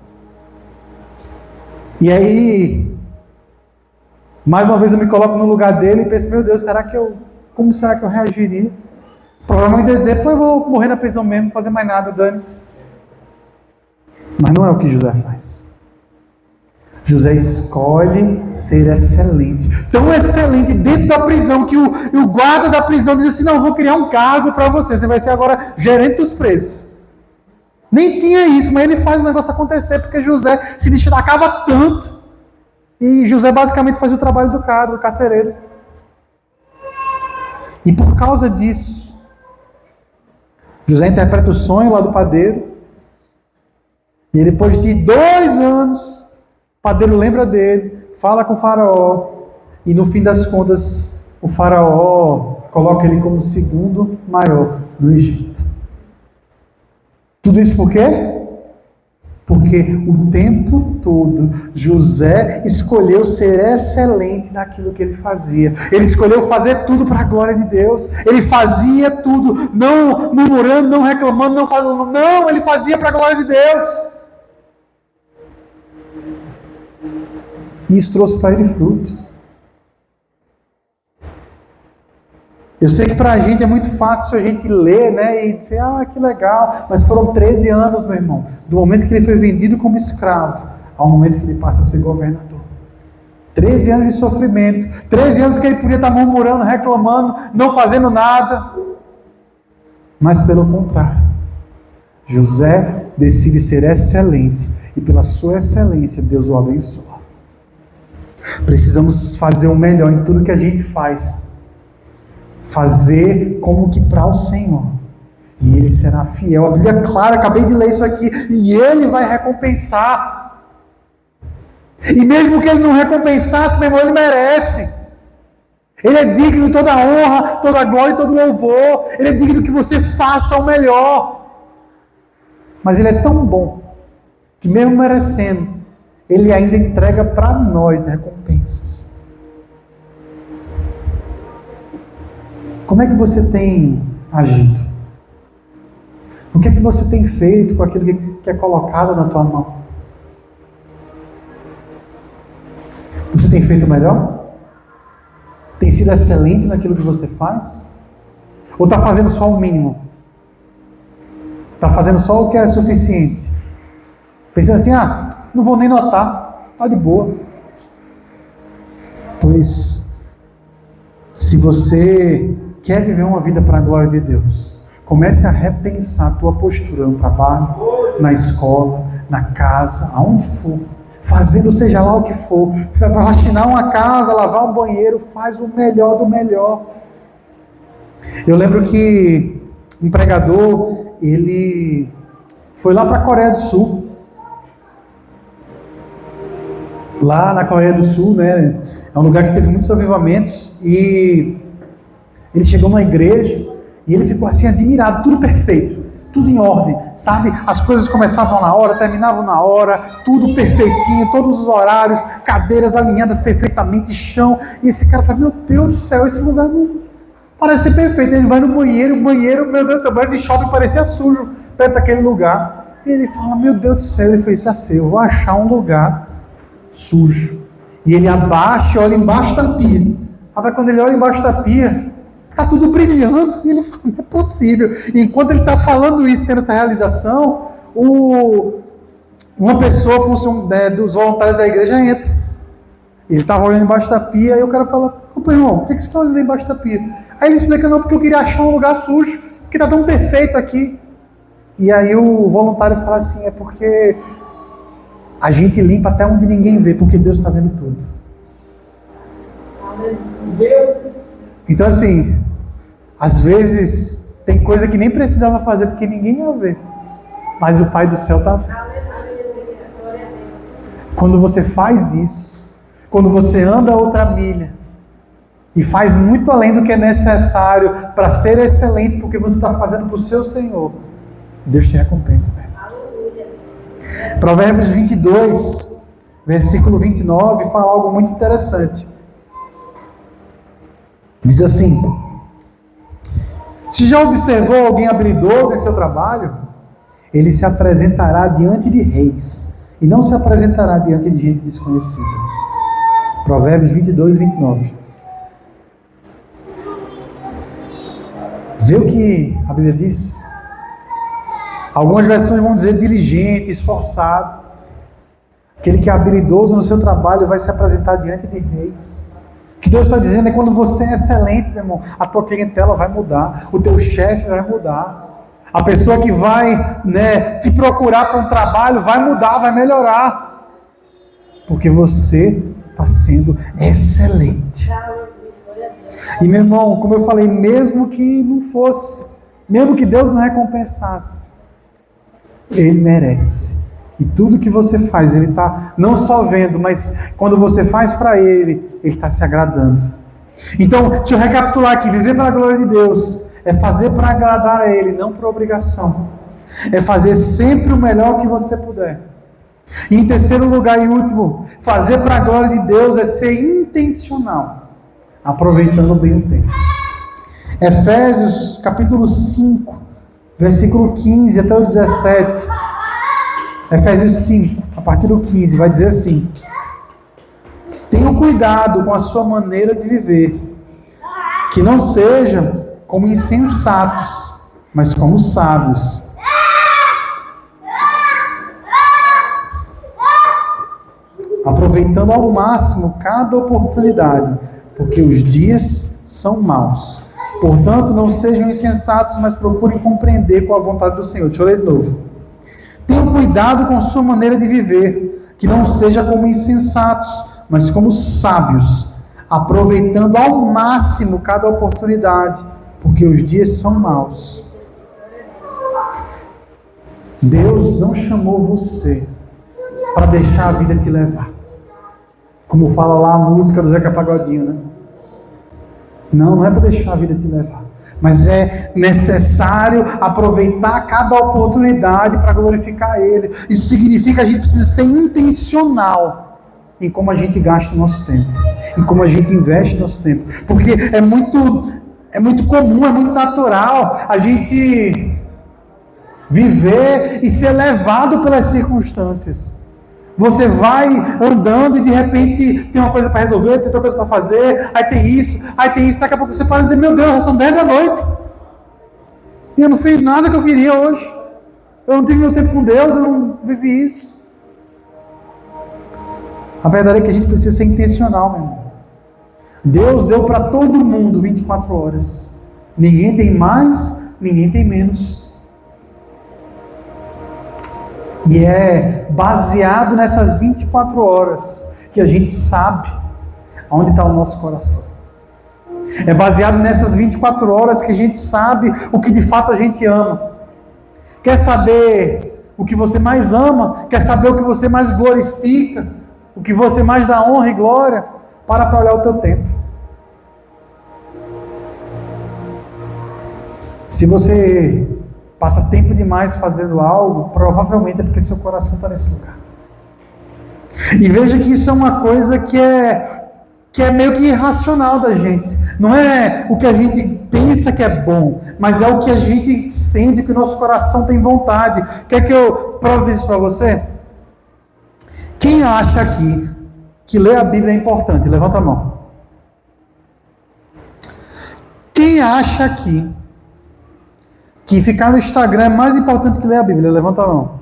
E aí, mais uma vez eu me coloco no lugar dele e penso: meu Deus, como será que eu reagiria? Provavelmente eu ia dizer: pô, eu vou morrer na prisão mesmo, não fazer mais nada, dane-se. Mas não é o que José faz. José escolhe ser excelente. Tão excelente dentro da prisão que o guarda da prisão diz assim: não, eu vou criar um cargo para você. Você vai ser agora gerente dos presos. Nem tinha isso, mas ele faz o negócio acontecer porque José se destacava tanto. E José basicamente fazia o trabalho do cara, do carcereiro. E por causa disso, José interpreta o sonho lá do padeiro. E depois de 2 anos, o padeiro lembra dele, fala com o faraó. E no fim das contas, o faraó coloca ele como o segundo maior do Egito. Tudo isso por quê? Porque o tempo todo José escolheu ser excelente naquilo que ele fazia. Ele escolheu fazer tudo para a glória de Deus. Ele fazia tudo, não murmurando, não reclamando, não falando. Não, ele fazia para a glória de Deus. E isso trouxe para ele fruto. Eu sei que para a gente é muito fácil a gente ler, né, e dizer, que legal, mas foram 13 anos, meu irmão, do momento que ele foi vendido como escravo, ao momento que ele passa a ser governador. 13 anos de sofrimento, 13 anos que ele podia estar murmurando, reclamando, não fazendo nada, mas pelo contrário, José decide ser excelente, e pela sua excelência, Deus o abençoa. Precisamos fazer o melhor em tudo que a gente faz, fazer como que para o Senhor, e Ele será fiel. A Bíblia é clara, acabei de ler isso aqui, e Ele vai recompensar. E mesmo que Ele não recompensasse, meu irmão, Ele merece. Ele é digno de toda a honra, toda a glória e todo o louvor. Ele é digno que você faça o melhor. Mas Ele é tão bom, que mesmo merecendo, Ele ainda entrega para nós recompensas. Como é que você tem agido? O que é que você tem feito com aquilo que é colocado na tua mão? Você tem feito o melhor? Tem sido excelente naquilo que você faz? Ou está fazendo só o mínimo? Está fazendo só o que é suficiente? Pensando assim, não vou nem notar, está de boa. Pois, se você quer viver uma vida para a glória de Deus, comece a repensar a tua postura no trabalho, na escola, na casa, aonde for, fazendo seja lá o que for. Você vai faxinar uma casa, lavar um banheiro, faz o melhor do melhor. Eu lembro que um pregador, ele foi lá para a Coreia do Sul. Lá na Coreia do Sul, né, é um lugar que teve muitos avivamentos, e ele chegou numa igreja e ele ficou assim admirado, tudo perfeito, tudo em ordem, sabe? As coisas começavam na hora, terminavam na hora, tudo perfeitinho, todos os horários, cadeiras alinhadas perfeitamente, chão. E esse cara fala, meu Deus do céu, esse lugar não parece ser perfeito. Ele vai no banheiro, meu Deus do céu, o banheiro de shopping parecia sujo perto daquele lugar. E ele fala, meu Deus do céu, ele fez já sei, eu vou achar um lugar sujo. E ele abaixa e olha embaixo da pia. Mas quando ele olha embaixo da pia, está tudo brilhando, e ele fala, não é possível. E enquanto ele está falando isso, tendo essa realização, uma pessoa dos voluntários da igreja entra. Ele estava olhando embaixo da pia, e o cara fala, opa, irmão, por que você está olhando embaixo da pia? Aí ele explica, não, porque eu queria achar um lugar sujo, porque está tão perfeito aqui. E aí o voluntário fala assim, é porque a gente limpa até onde ninguém vê, porque Deus está vendo tudo. Então assim, às vezes tem coisa que nem precisava fazer porque ninguém ia ver, mas o Pai do céu está vendo. Quando você faz isso, quando você anda outra milha e faz muito além do que é necessário para ser excelente, porque você está fazendo para o seu Senhor, Deus te recompensa, velho. Provérbios 22, versículo 29, fala algo muito interessante. Diz assim: se já observou alguém habilidoso em seu trabalho, ele se apresentará diante de reis, e não se apresentará diante de gente desconhecida. Provérbios 22, 29. Vê o que a Bíblia diz? Algumas versões vão dizer diligente, esforçado. Aquele que é habilidoso no seu trabalho vai se apresentar diante de reis. O que Deus está dizendo é que quando você é excelente, meu irmão, a tua clientela vai mudar, o teu chefe vai mudar, a pessoa que vai, te procurar para um trabalho vai mudar, vai melhorar, porque você está sendo excelente. E meu irmão, como eu falei, mesmo que não fosse, mesmo que Deus não recompensasse, Ele merece. E tudo que você faz, Ele está não só vendo, mas quando você faz para Ele, Ele está se agradando. Então, deixa eu recapitular aqui: viver para a glória de Deus é fazer para agradar a Ele, não por obrigação. É fazer sempre o melhor que você puder. E em terceiro lugar e último, fazer para a glória de Deus é ser intencional, aproveitando bem o tempo. Efésios capítulo 5, versículo 15 até o 17. Efésios 5, a partir do 15, vai dizer assim: tenham cuidado com a sua maneira de viver, que não sejam como insensatos, mas como sábios, aproveitando ao máximo cada oportunidade, porque os dias são maus. Portanto, não sejam insensatos, mas procurem compreender qual a vontade do Senhor. Deixa eu ler de novo. Tenham cuidado com a sua maneira de viver, que não seja como insensatos, mas como sábios, aproveitando ao máximo cada oportunidade, porque os dias são maus. Deus não chamou você para deixar a vida te levar, como fala lá a música do Zeca Pagodinho, né? Não é para deixar a vida te levar, mas é necessário aproveitar cada oportunidade para glorificar Ele. Isso significa que a gente precisa ser intencional em como a gente gasta o nosso tempo, em como a gente investe o nosso tempo, porque é muito comum, é muito natural a gente viver e ser levado pelas circunstâncias. Você vai andando e de repente tem uma coisa para resolver, tem outra coisa para fazer, aí tem isso, daqui a pouco você para dizer: meu Deus, já são 10 da noite e eu não fiz nada que eu queria hoje, eu não tive meu tempo com Deus, eu não vivi isso. A verdade é que a gente precisa ser intencional, meu irmão. Deus deu para todo mundo 24 horas, ninguém tem mais, ninguém tem menos. E é baseado nessas 24 horas que a gente sabe onde está o nosso coração. É baseado nessas 24 horas que a gente sabe o que de fato a gente ama. Quer saber o que você mais ama? Quer saber o que você mais glorifica? O que você mais dá honra e glória? Para olhar o teu tempo. Se você passa tempo demais fazendo algo, provavelmente é porque seu coração está nesse lugar. E veja que isso é uma coisa que é meio que irracional da gente. Não é o que a gente pensa que é bom, mas é o que a gente sente, que o nosso coração tem vontade. Quer que eu prove isso para você? Quem acha aqui que ler a Bíblia é importante? Levanta a mão. Quem acha aqui que ficar no Instagram é mais importante que ler a Bíblia? Levanta a mão.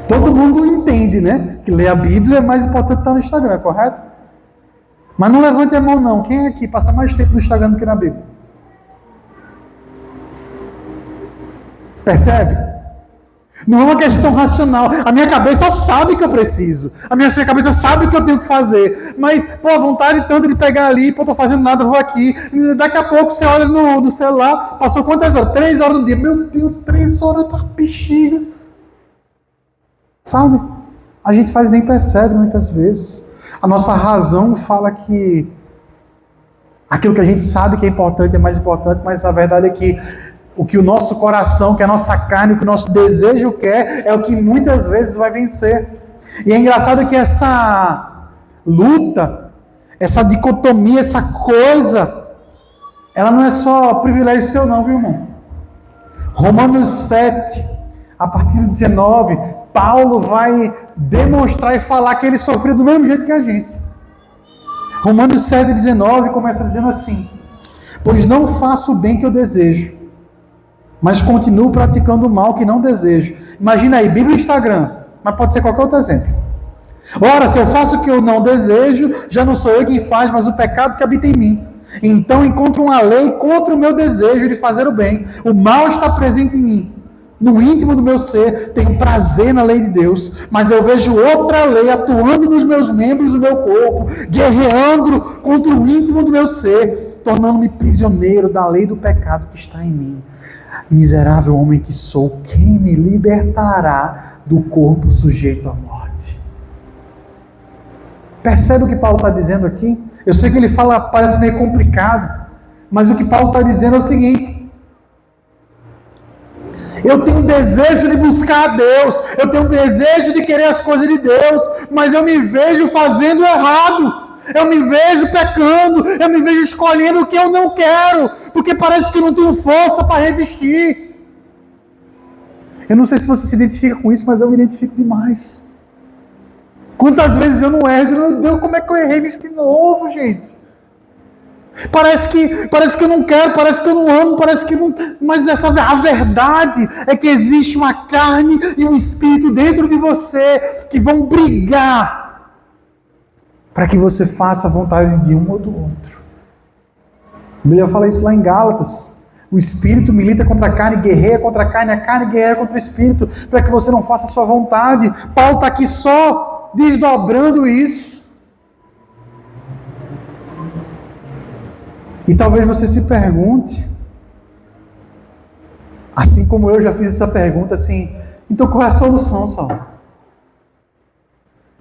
Todo mundo entende, né? Que ler a Bíblia é mais importante que estar no Instagram, correto? Mas não levante a mão não. Quem aqui passa mais tempo no Instagram do que na Bíblia? Percebe? Não é uma questão racional. A minha cabeça sabe que eu preciso. A minha cabeça sabe que eu tenho que fazer. Mas, a vontade tanto de pegar ali, estou fazendo nada, vou aqui. Daqui a pouco você olha no celular, passou quantas horas? 3 horas no dia. Meu Deus, 3 horas, tá bexiga. Sabe? A gente faz e nem percebe muitas vezes. A nossa razão fala que aquilo que a gente sabe que é importante é mais importante, mas a verdade é que o que o nosso coração, que a nossa carne, o que o nosso desejo quer, é o que muitas vezes vai vencer. E é engraçado que essa luta, essa dicotomia, essa coisa, ela não é só privilégio seu não, viu, irmão? Romanos 7, a partir do 19, Paulo vai demonstrar e falar que ele sofreu do mesmo jeito que a gente. Romanos 7, 19 começa dizendo assim: pois não faço o bem que eu desejo, mas continuo praticando o mal que não desejo. Imagina aí, Bíblia e Instagram, mas pode ser qualquer outro exemplo. Ora, se eu faço o que eu não desejo, já não sou eu quem faz, mas o pecado que habita em mim. Então encontro uma lei contra o meu desejo de fazer o bem. O mal está presente em mim. No íntimo do meu ser, tenho prazer na lei de Deus, mas eu vejo outra lei atuando nos meus membros do meu corpo, guerreando contra o íntimo do meu ser, tornando-me prisioneiro da lei do pecado que está em mim. Miserável homem que sou, quem me libertará do corpo sujeito à morte? Percebe o que Paulo está dizendo aqui? Eu sei que ele fala, parece meio complicado, mas o que Paulo está dizendo é o seguinte: eu tenho desejo de buscar a Deus, eu tenho desejo de querer as coisas de Deus, mas eu me vejo fazendo errado, eu me vejo pecando, eu me vejo escolhendo o que eu não quero, porque parece que eu não tenho força para resistir. Eu não sei se você se identifica com isso, mas eu me identifico demais. Quantas vezes eu não erro, meu Deus, como é que eu errei nisso de novo, gente? Parece que eu não quero, parece que eu não amo, parece que não... Mas a verdade é que existe uma carne e um espírito dentro de você que vão brigar para que você faça a vontade de um ou do outro. A Bíblia fala isso lá em Gálatas. O espírito milita contra a carne, guerreia contra a carne guerreia contra o espírito, para que você não faça a sua vontade. Paulo está aqui só desdobrando isso. E talvez você se pergunte, assim como eu já fiz essa pergunta, assim, então qual é a solução, Saulo?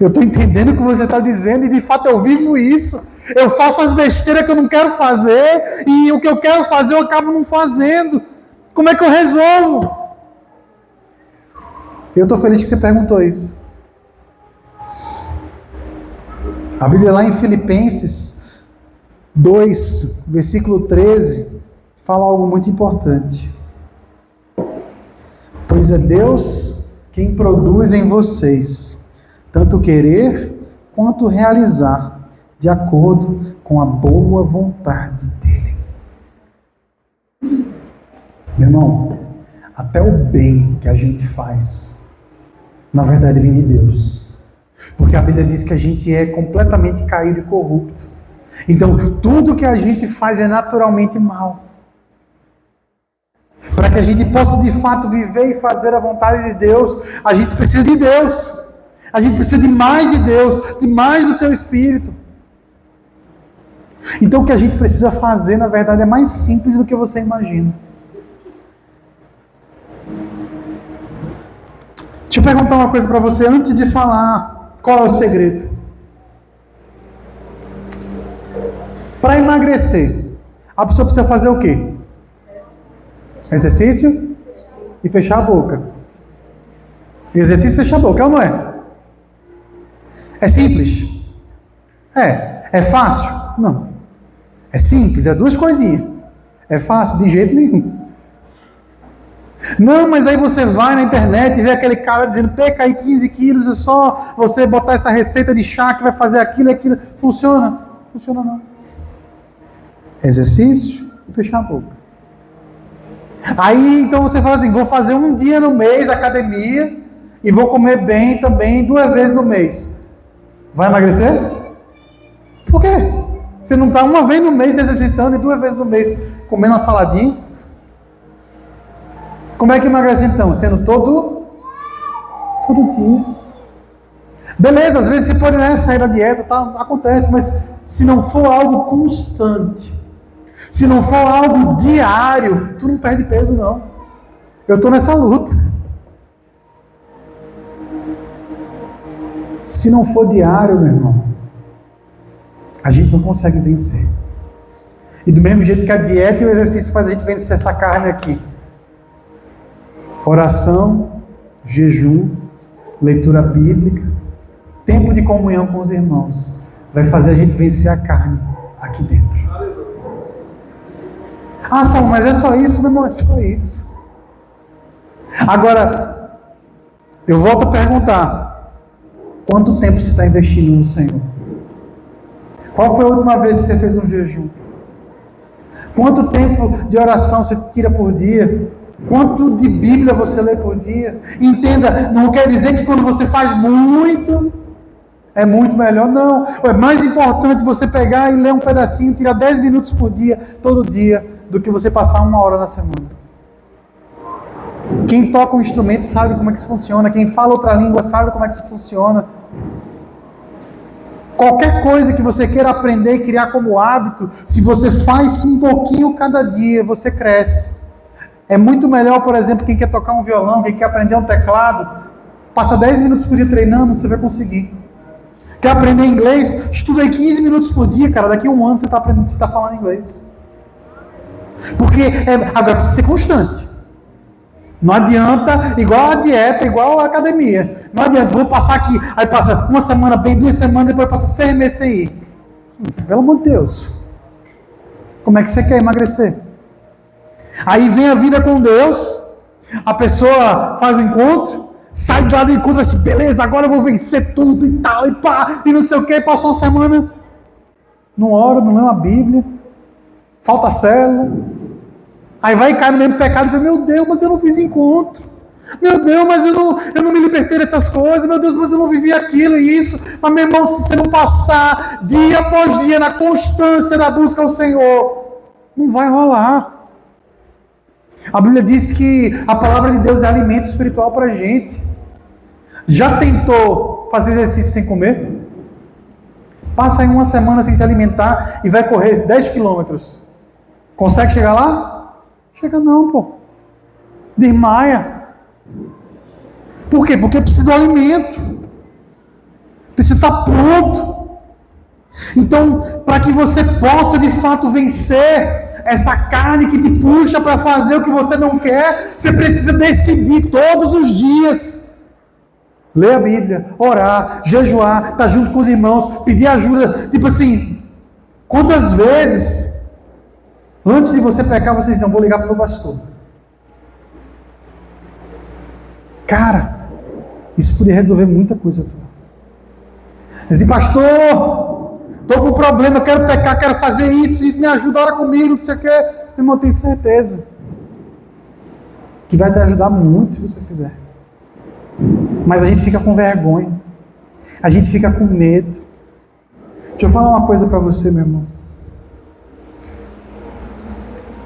Eu estou entendendo o que você está dizendo e de fato eu vivo isso. Eu faço as besteiras que eu não quero fazer e o que eu quero fazer eu acabo não fazendo. Como é que eu resolvo? Eu estou feliz que você perguntou isso. A Bíblia lá em Filipenses 2, versículo 13, fala algo muito importante. Pois é Deus quem produz em vocês, tanto querer quanto realizar, de acordo com a boa vontade dEle. Meu irmão, até o bem que a gente faz, na verdade vem de Deus. Porque a Bíblia diz que a gente é completamente caído e corrupto. Então, tudo que a gente faz é naturalmente mal. Para que a gente possa de fato viver e fazer a vontade de Deus, a gente precisa de Deus. A gente precisa de mais de Deus, de mais do seu Espírito. Então, o que a gente precisa fazer, na verdade, é mais simples do que você imagina. Deixa eu perguntar uma coisa para você antes de falar qual é o segredo. Para emagrecer, a pessoa precisa fazer o quê? Exercício e fechar a boca. Exercício e fechar a boca, é ou não é? É simples? É fácil? Não. É simples, é duas coisinhas. É fácil? De jeito nenhum. Não, mas aí você vai na internet e vê aquele cara dizendo, perca aí 15 quilos, é só você botar essa receita de chá que vai fazer aquilo e aquilo. Funciona? Funciona não. Exercício e fechar a boca. Aí então você fala assim, vou fazer um dia no mês academia e vou comer bem também 2 vezes no mês. Vai emagrecer? Por quê? Você não está uma vez no mês exercitando e 2 vezes no mês comendo uma saladinha? Como é que emagrece então? Sendo todo dia. Beleza, às vezes você pode sair da dieta, tá? Acontece, mas se não for algo constante, se não for algo diário, tu não perde peso não. Eu estou nessa luta. Se não for diário, meu irmão, a gente não consegue vencer. E do mesmo jeito que a dieta e o exercício fazem a gente vencer essa carne aqui. Oração, jejum, leitura bíblica, tempo de comunhão com os irmãos, vai fazer a gente vencer a carne aqui dentro. Ah, Saulo, mas é só isso? Meu irmão, é só isso. Agora, eu volto a perguntar, quanto tempo você está investindo no Senhor? Qual foi a última vez que você fez um jejum? Quanto tempo de oração você tira por dia? Quanto de Bíblia você lê por dia? Entenda, não quer dizer que quando você faz muito, é muito melhor, não. É mais importante você pegar e ler um pedacinho, tirar 10 minutos por dia, todo dia, do que você passar 1 hora na semana. Quem toca um instrumento sabe como é que isso funciona. Quem fala outra língua sabe como é que isso funciona. Qualquer coisa que você queira aprender e criar como hábito, se você faz um pouquinho cada dia, você cresce. É muito melhor, por exemplo, quem quer tocar um violão, quem quer aprender um teclado, passa 10 minutos por dia treinando, você vai conseguir. Quer aprender inglês? Estuda aí 15 minutos por dia, cara. Daqui a um ano você está aprendendo, você está falando inglês. Porque agora precisa ser constante. Não adianta, igual a dieta, igual a academia. Não adianta, vou passar aqui, aí passa uma semana bem, 2 semanas, depois passa 6 meses sem ir. Pelo amor de Deus. Como é que você quer emagrecer? Aí vem a vida com Deus, a pessoa faz o encontro, sai de lá do encontro assim, beleza, agora eu vou vencer tudo e tal, e pá, e não sei o que, passou uma semana, não ora, não lê uma Bíblia, falta célula, aí vai cair no mesmo pecado e fala, meu Deus, mas eu não fiz encontro, meu Deus, mas eu não me libertei dessas coisas, meu Deus, mas eu não vivi aquilo e isso, mas meu irmão, se você não passar dia após dia na constância da busca ao Senhor, não vai rolar. A Bíblia diz que a palavra de Deus é alimento espiritual para a gente. Já tentou fazer exercício sem comer? Passa aí uma semana sem se alimentar e vai correr 10 quilômetros. Consegue chegar lá? Chega não, pô. Desmaia. Por quê? Porque precisa do alimento. Precisa estar pronto. Então, para que você possa de fato vencer essa carne que te puxa para fazer o que você não quer, você precisa decidir todos os dias. Ler a Bíblia, orar, jejuar, estar junto com os irmãos, pedir ajuda. Tipo assim, quantas vezes, antes de você pecar, você diz, não, vou ligar para o meu pastor. Cara, isso poderia resolver muita coisa. Diz, pastor, estou com um problema, eu quero pecar, quero fazer isso me ajuda, ora comigo, não sei o que. Irmão, tenho certeza que vai te ajudar muito se você fizer. Mas a gente fica com vergonha, a gente fica com medo. Deixa eu falar uma coisa para você, meu irmão.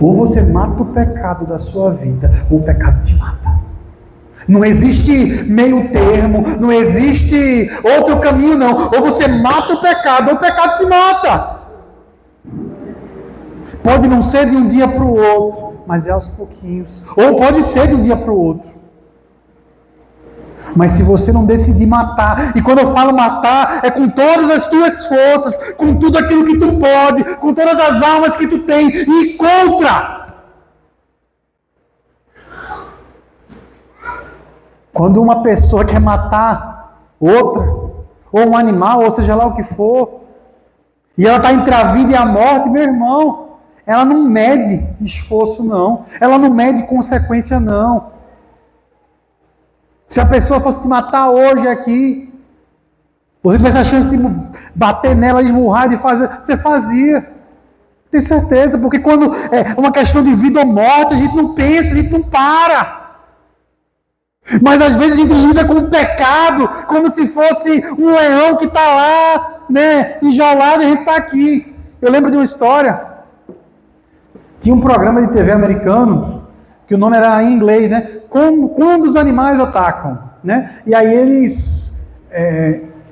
Ou você mata o pecado da sua vida, ou o pecado te mata. Não existe meio termo, não existe outro caminho não. Ou você mata o pecado, ou o pecado te mata. Pode não ser de um dia para o outro, mas é aos pouquinhos. Ou pode ser de um dia para o outro. Mas se você não decidir matar, e quando eu falo matar, é com todas as tuas forças, com tudo aquilo que tu pode, com todas as almas que tu tem, e contra. Quando uma pessoa quer matar outra, ou um animal, ou seja lá o que for, e ela está entre a vida e a morte, meu irmão, ela não mede esforço não, ela não mede consequência não. Se a pessoa fosse te matar hoje aqui, você tivesse a chance de bater nela, esmurrar, de fazer, você fazia. Tenho certeza, porque quando é uma questão de vida ou morte, a gente não pensa, a gente não para. Mas às vezes a gente lida com o pecado como se fosse um leão que está lá, né, enjaulado, e a gente está aqui. Eu lembro de uma história. Tinha um programa de TV americano, que o nome era em inglês, né? Quando os animais atacam, né? E aí eles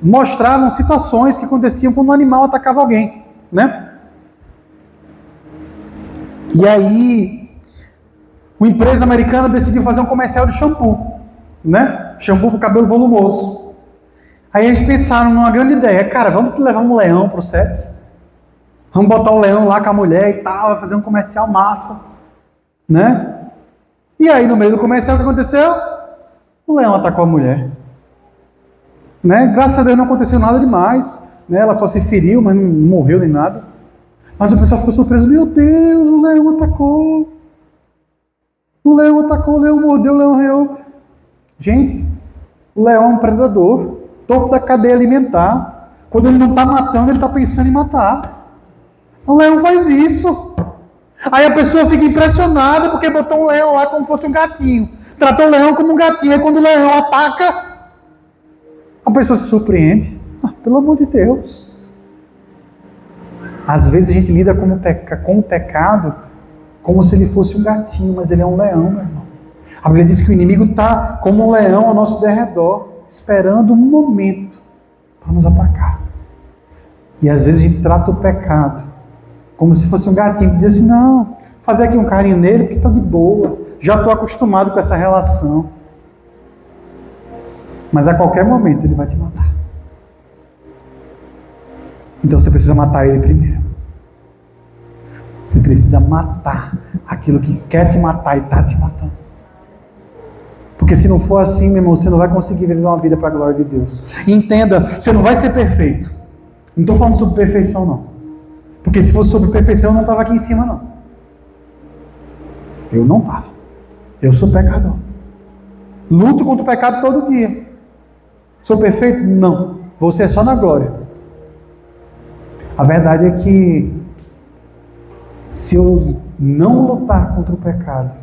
mostravam situações que aconteciam quando um animal atacava alguém, né? E aí, uma empresa americana decidiu fazer um comercial de shampoo, né? Shampoo para cabelo volumoso. Aí eles pensaram numa grande ideia, cara, vamos levar um leão para o set? Vamos botar o leão lá com a mulher e tal, vai fazer um comercial massa, né? E aí, no meio do comercial, o que aconteceu? O leão atacou a mulher. Né? Graças a Deus não aconteceu nada demais. Né? Ela só se feriu, mas não morreu nem nada. Mas o pessoal ficou surpreso. Meu Deus, o leão atacou. O leão atacou, o leão mordeu, o leão arranhou. Gente, o leão é um predador. Topo da cadeia alimentar. Quando ele não está matando, ele está pensando em matar. O leão faz isso. Aí a pessoa fica impressionada porque botou um leão lá como fosse um gatinho. Tratou o leão como um gatinho. Aí quando o leão ataca, a pessoa se surpreende. Pelo amor de Deus. Às vezes a gente lida com o pecado como se ele fosse um gatinho, mas ele é um leão, meu irmão. A Bíblia diz que o inimigo está como um leão ao nosso derredor, esperando um momento para nos atacar. E às vezes a gente trata o pecado como se fosse um gatinho que diz assim, não, fazer aqui um carinho nele porque está de boa, já estou acostumado com essa relação. Mas a qualquer momento ele vai te matar. Então você precisa matar ele primeiro. Você precisa matar aquilo que quer te matar e está te matando. Porque se não for assim, meu irmão, você não vai conseguir viver uma vida para a glória de Deus. E entenda, você não vai ser perfeito. Não estou falando sobre perfeição, não. Porque se fosse sobre perfeição, eu não estava aqui em cima, não. Eu não estava. Eu sou pecador. Luto contra o pecado todo dia. Sou perfeito? Não. Você é só na glória. A verdade é que se eu não lutar contra o pecado,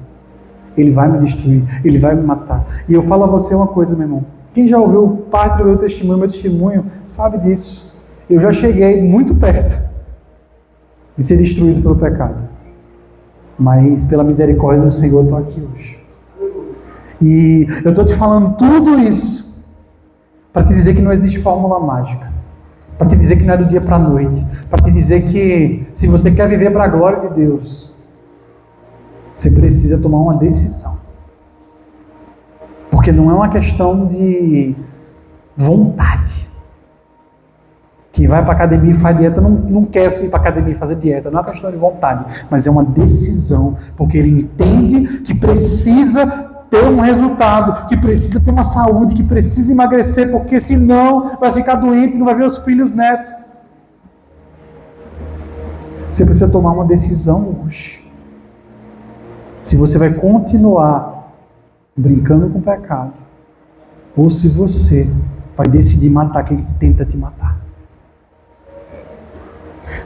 ele vai me destruir, ele vai me matar. E eu falo a você uma coisa, meu irmão. Quem já ouviu parte do meu testemunho, sabe disso. Eu já cheguei muito perto de ser destruído pelo pecado. Mas pela misericórdia do Senhor eu estou aqui hoje. E eu estou te falando tudo isso para te dizer que não existe fórmula mágica. Para te dizer que não é do dia para a noite. Para te dizer que se você quer viver para a glória de Deus, você precisa tomar uma decisão. Porque não é uma questão de vontade. Quem vai para a academia e faz dieta não quer ir para a academia e fazer dieta. Não é uma questão de vontade, mas é uma decisão. Porque ele entende que precisa ter um resultado, que precisa ter uma saúde, que precisa emagrecer, porque senão vai ficar doente e não vai ver os filhos netos. Você precisa tomar uma decisão hoje. Se você vai continuar brincando com o pecado, ou se você vai decidir matar quem tenta te matar.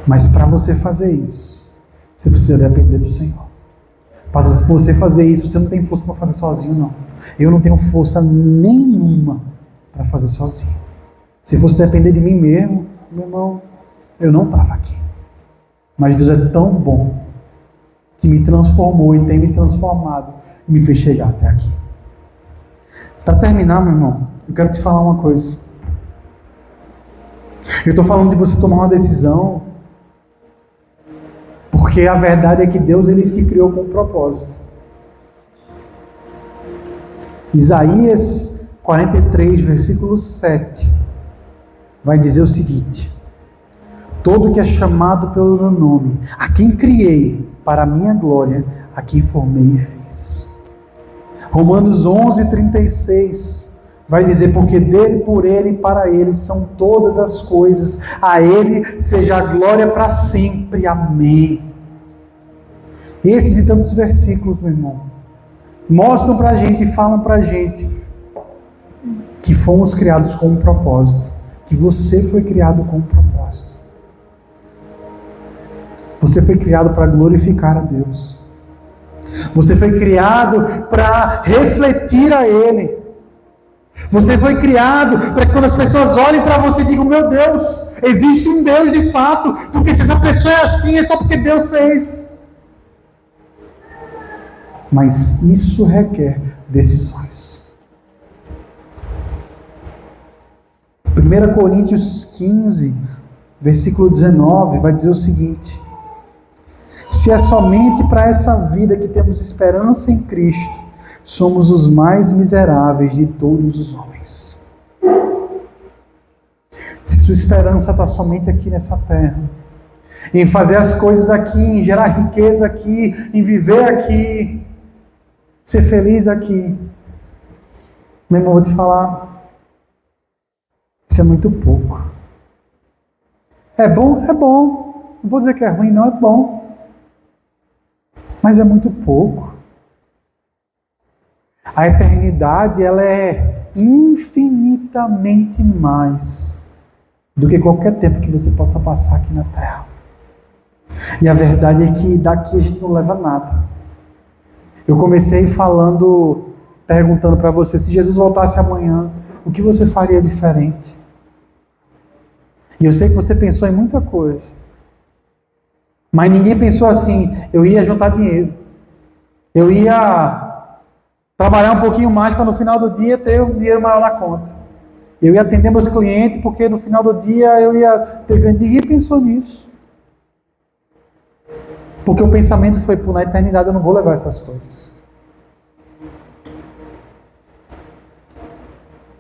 Mas para você fazer isso, você precisa depender do Senhor. Para você fazer isso, você não tem força para fazer sozinho, não. Eu não tenho força nenhuma para fazer sozinho. Se fosse depender de mim mesmo, meu irmão, eu não estava aqui. Mas Deus é tão bom que me transformou e tem me transformado e me fez chegar até aqui. Para terminar, meu irmão, eu quero te falar uma coisa. Eu estou falando de você tomar uma decisão, porque a verdade é que Deus ele te criou com um propósito. Isaías 43, versículo 7, vai dizer o seguinte: todo que é chamado pelo meu nome, a quem criei para a minha glória, a quem formei e fiz. Romanos 11, 36, vai dizer, porque dele, por ele e para ele são todas as coisas, a ele seja a glória para sempre, amém. Esses e tantos versículos, meu irmão, mostram para a gente e falam para a gente que fomos criados com um propósito, que você foi criado com um propósito. Você foi criado para glorificar a Deus. Você foi criado para refletir a Ele. Você foi criado para que quando as pessoas olhem para você e digam, meu Deus, existe um Deus de fato, porque se essa pessoa é assim, é só porque Deus fez. Mas isso requer decisões. 1 Coríntios 15, versículo 19, vai dizer o seguinte: se é somente para essa vida que temos esperança em Cristo, somos os mais miseráveis de todos os homens. Se sua esperança está somente aqui nessa terra, em fazer as coisas aqui, em gerar riqueza aqui, em viver aqui, ser feliz aqui, meu irmão, vou te falar, isso é muito pouco. É bom? É bom. Não vou dizer que é ruim, não, é bom. Mas é muito pouco. A eternidade, ela é infinitamente mais do que qualquer tempo que você possa passar aqui na Terra. E a verdade é que daqui a gente não leva nada. Eu comecei perguntando para você, se Jesus voltasse amanhã, o que você faria diferente? E eu sei que você pensou em muita coisa. Mas ninguém pensou assim, eu ia juntar dinheiro. Eu ia trabalhar um pouquinho mais para no final do dia ter um dinheiro maior na conta. Eu ia atender meus clientes porque no final do dia eu ia ter ganho. Ninguém pensou nisso. Porque o pensamento foi, na eternidade eu não vou levar essas coisas.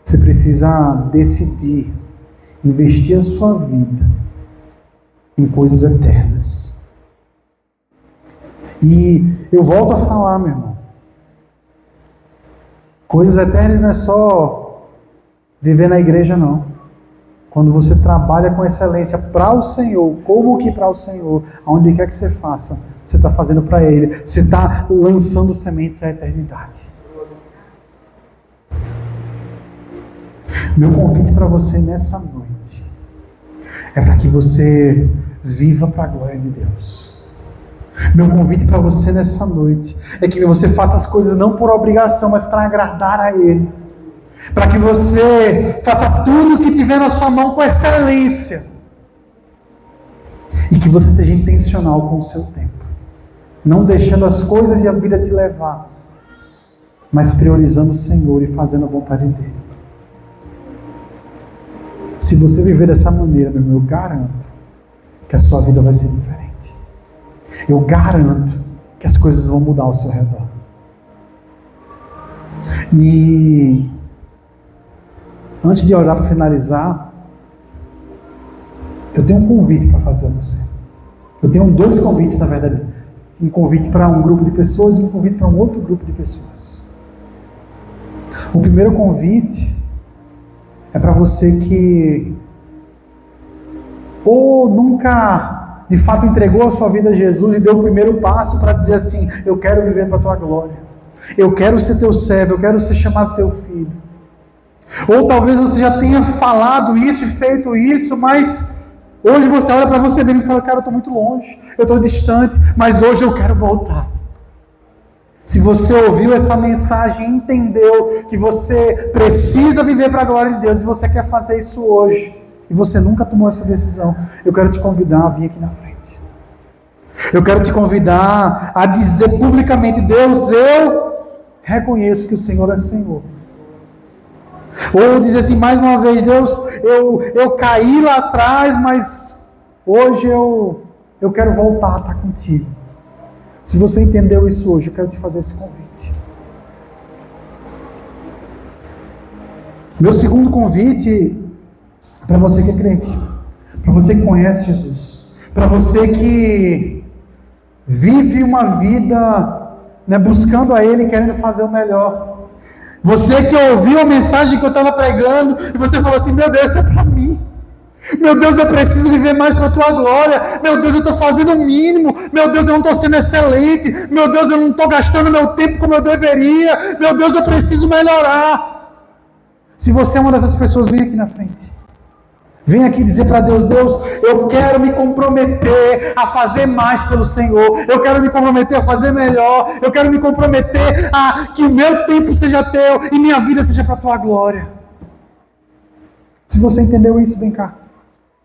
Você precisa decidir investir a sua vida em coisas eternas. E eu volto a falar, meu irmão. Coisas eternas não é só viver na igreja, não. Quando você trabalha com excelência para o Senhor, como que para o Senhor, aonde quer que você faça, você está fazendo para Ele. Você está lançando sementes à eternidade. Meu convite para você nessa noite é para que você viva para a glória de Deus. Meu convite para você nessa noite é que você faça as coisas não por obrigação, mas para agradar a Ele. Para que você faça tudo o que tiver na sua mão com excelência. E que você seja intencional com o seu tempo. Não deixando as coisas e a vida te levar, mas priorizando o Senhor e fazendo a vontade dEle. Se você viver dessa maneira, meu irmão, eu garanto que a sua vida vai ser diferente. Eu garanto que as coisas vão mudar ao seu redor. E antes de orar para finalizar, eu tenho um convite para fazer a você. Eu tenho 2 convites, na verdade. Um convite para um grupo de pessoas e um convite para um outro grupo de pessoas. O primeiro convite é para você que ou nunca de fato entregou a sua vida a Jesus e deu o primeiro passo para dizer assim: eu quero viver para a tua glória, eu quero ser teu servo, eu quero ser chamado teu filho. Ou talvez você já tenha falado isso e feito isso, mas hoje você olha para você mesmo e fala: cara, eu estou muito longe, eu estou distante, mas hoje eu quero voltar. Se você ouviu essa mensagem e entendeu que você precisa viver para a glória de Deus e você quer fazer isso hoje, e você nunca tomou essa decisão, eu quero te convidar a vir aqui na frente. Eu quero te convidar a dizer publicamente: Deus, eu reconheço que o Senhor é Senhor. Ou dizer assim, mais uma vez: Deus, eu caí lá atrás, mas hoje eu quero voltar a estar contigo. Se você entendeu isso hoje, eu quero te fazer esse convite. Meu segundo convite é para você que é crente, para você que conhece Jesus, para você que vive uma vida, né, buscando a Ele, querendo fazer o melhor. Você que ouviu a mensagem que eu estava pregando e você falou assim: meu Deus, isso é para mim. Meu Deus, eu preciso viver mais para a tua glória. Meu Deus, eu estou fazendo o mínimo. Meu Deus, eu não estou sendo excelente. Meu Deus, eu não estou gastando meu tempo como eu deveria. Meu Deus, eu preciso melhorar. Se você é uma dessas pessoas, vem aqui na frente. Vem aqui dizer para Deus: Deus, eu quero me comprometer a fazer mais pelo Senhor. Eu quero me comprometer a fazer melhor. Eu quero me comprometer a que o meu tempo seja teu e minha vida seja para a tua glória. Se você entendeu isso, vem cá.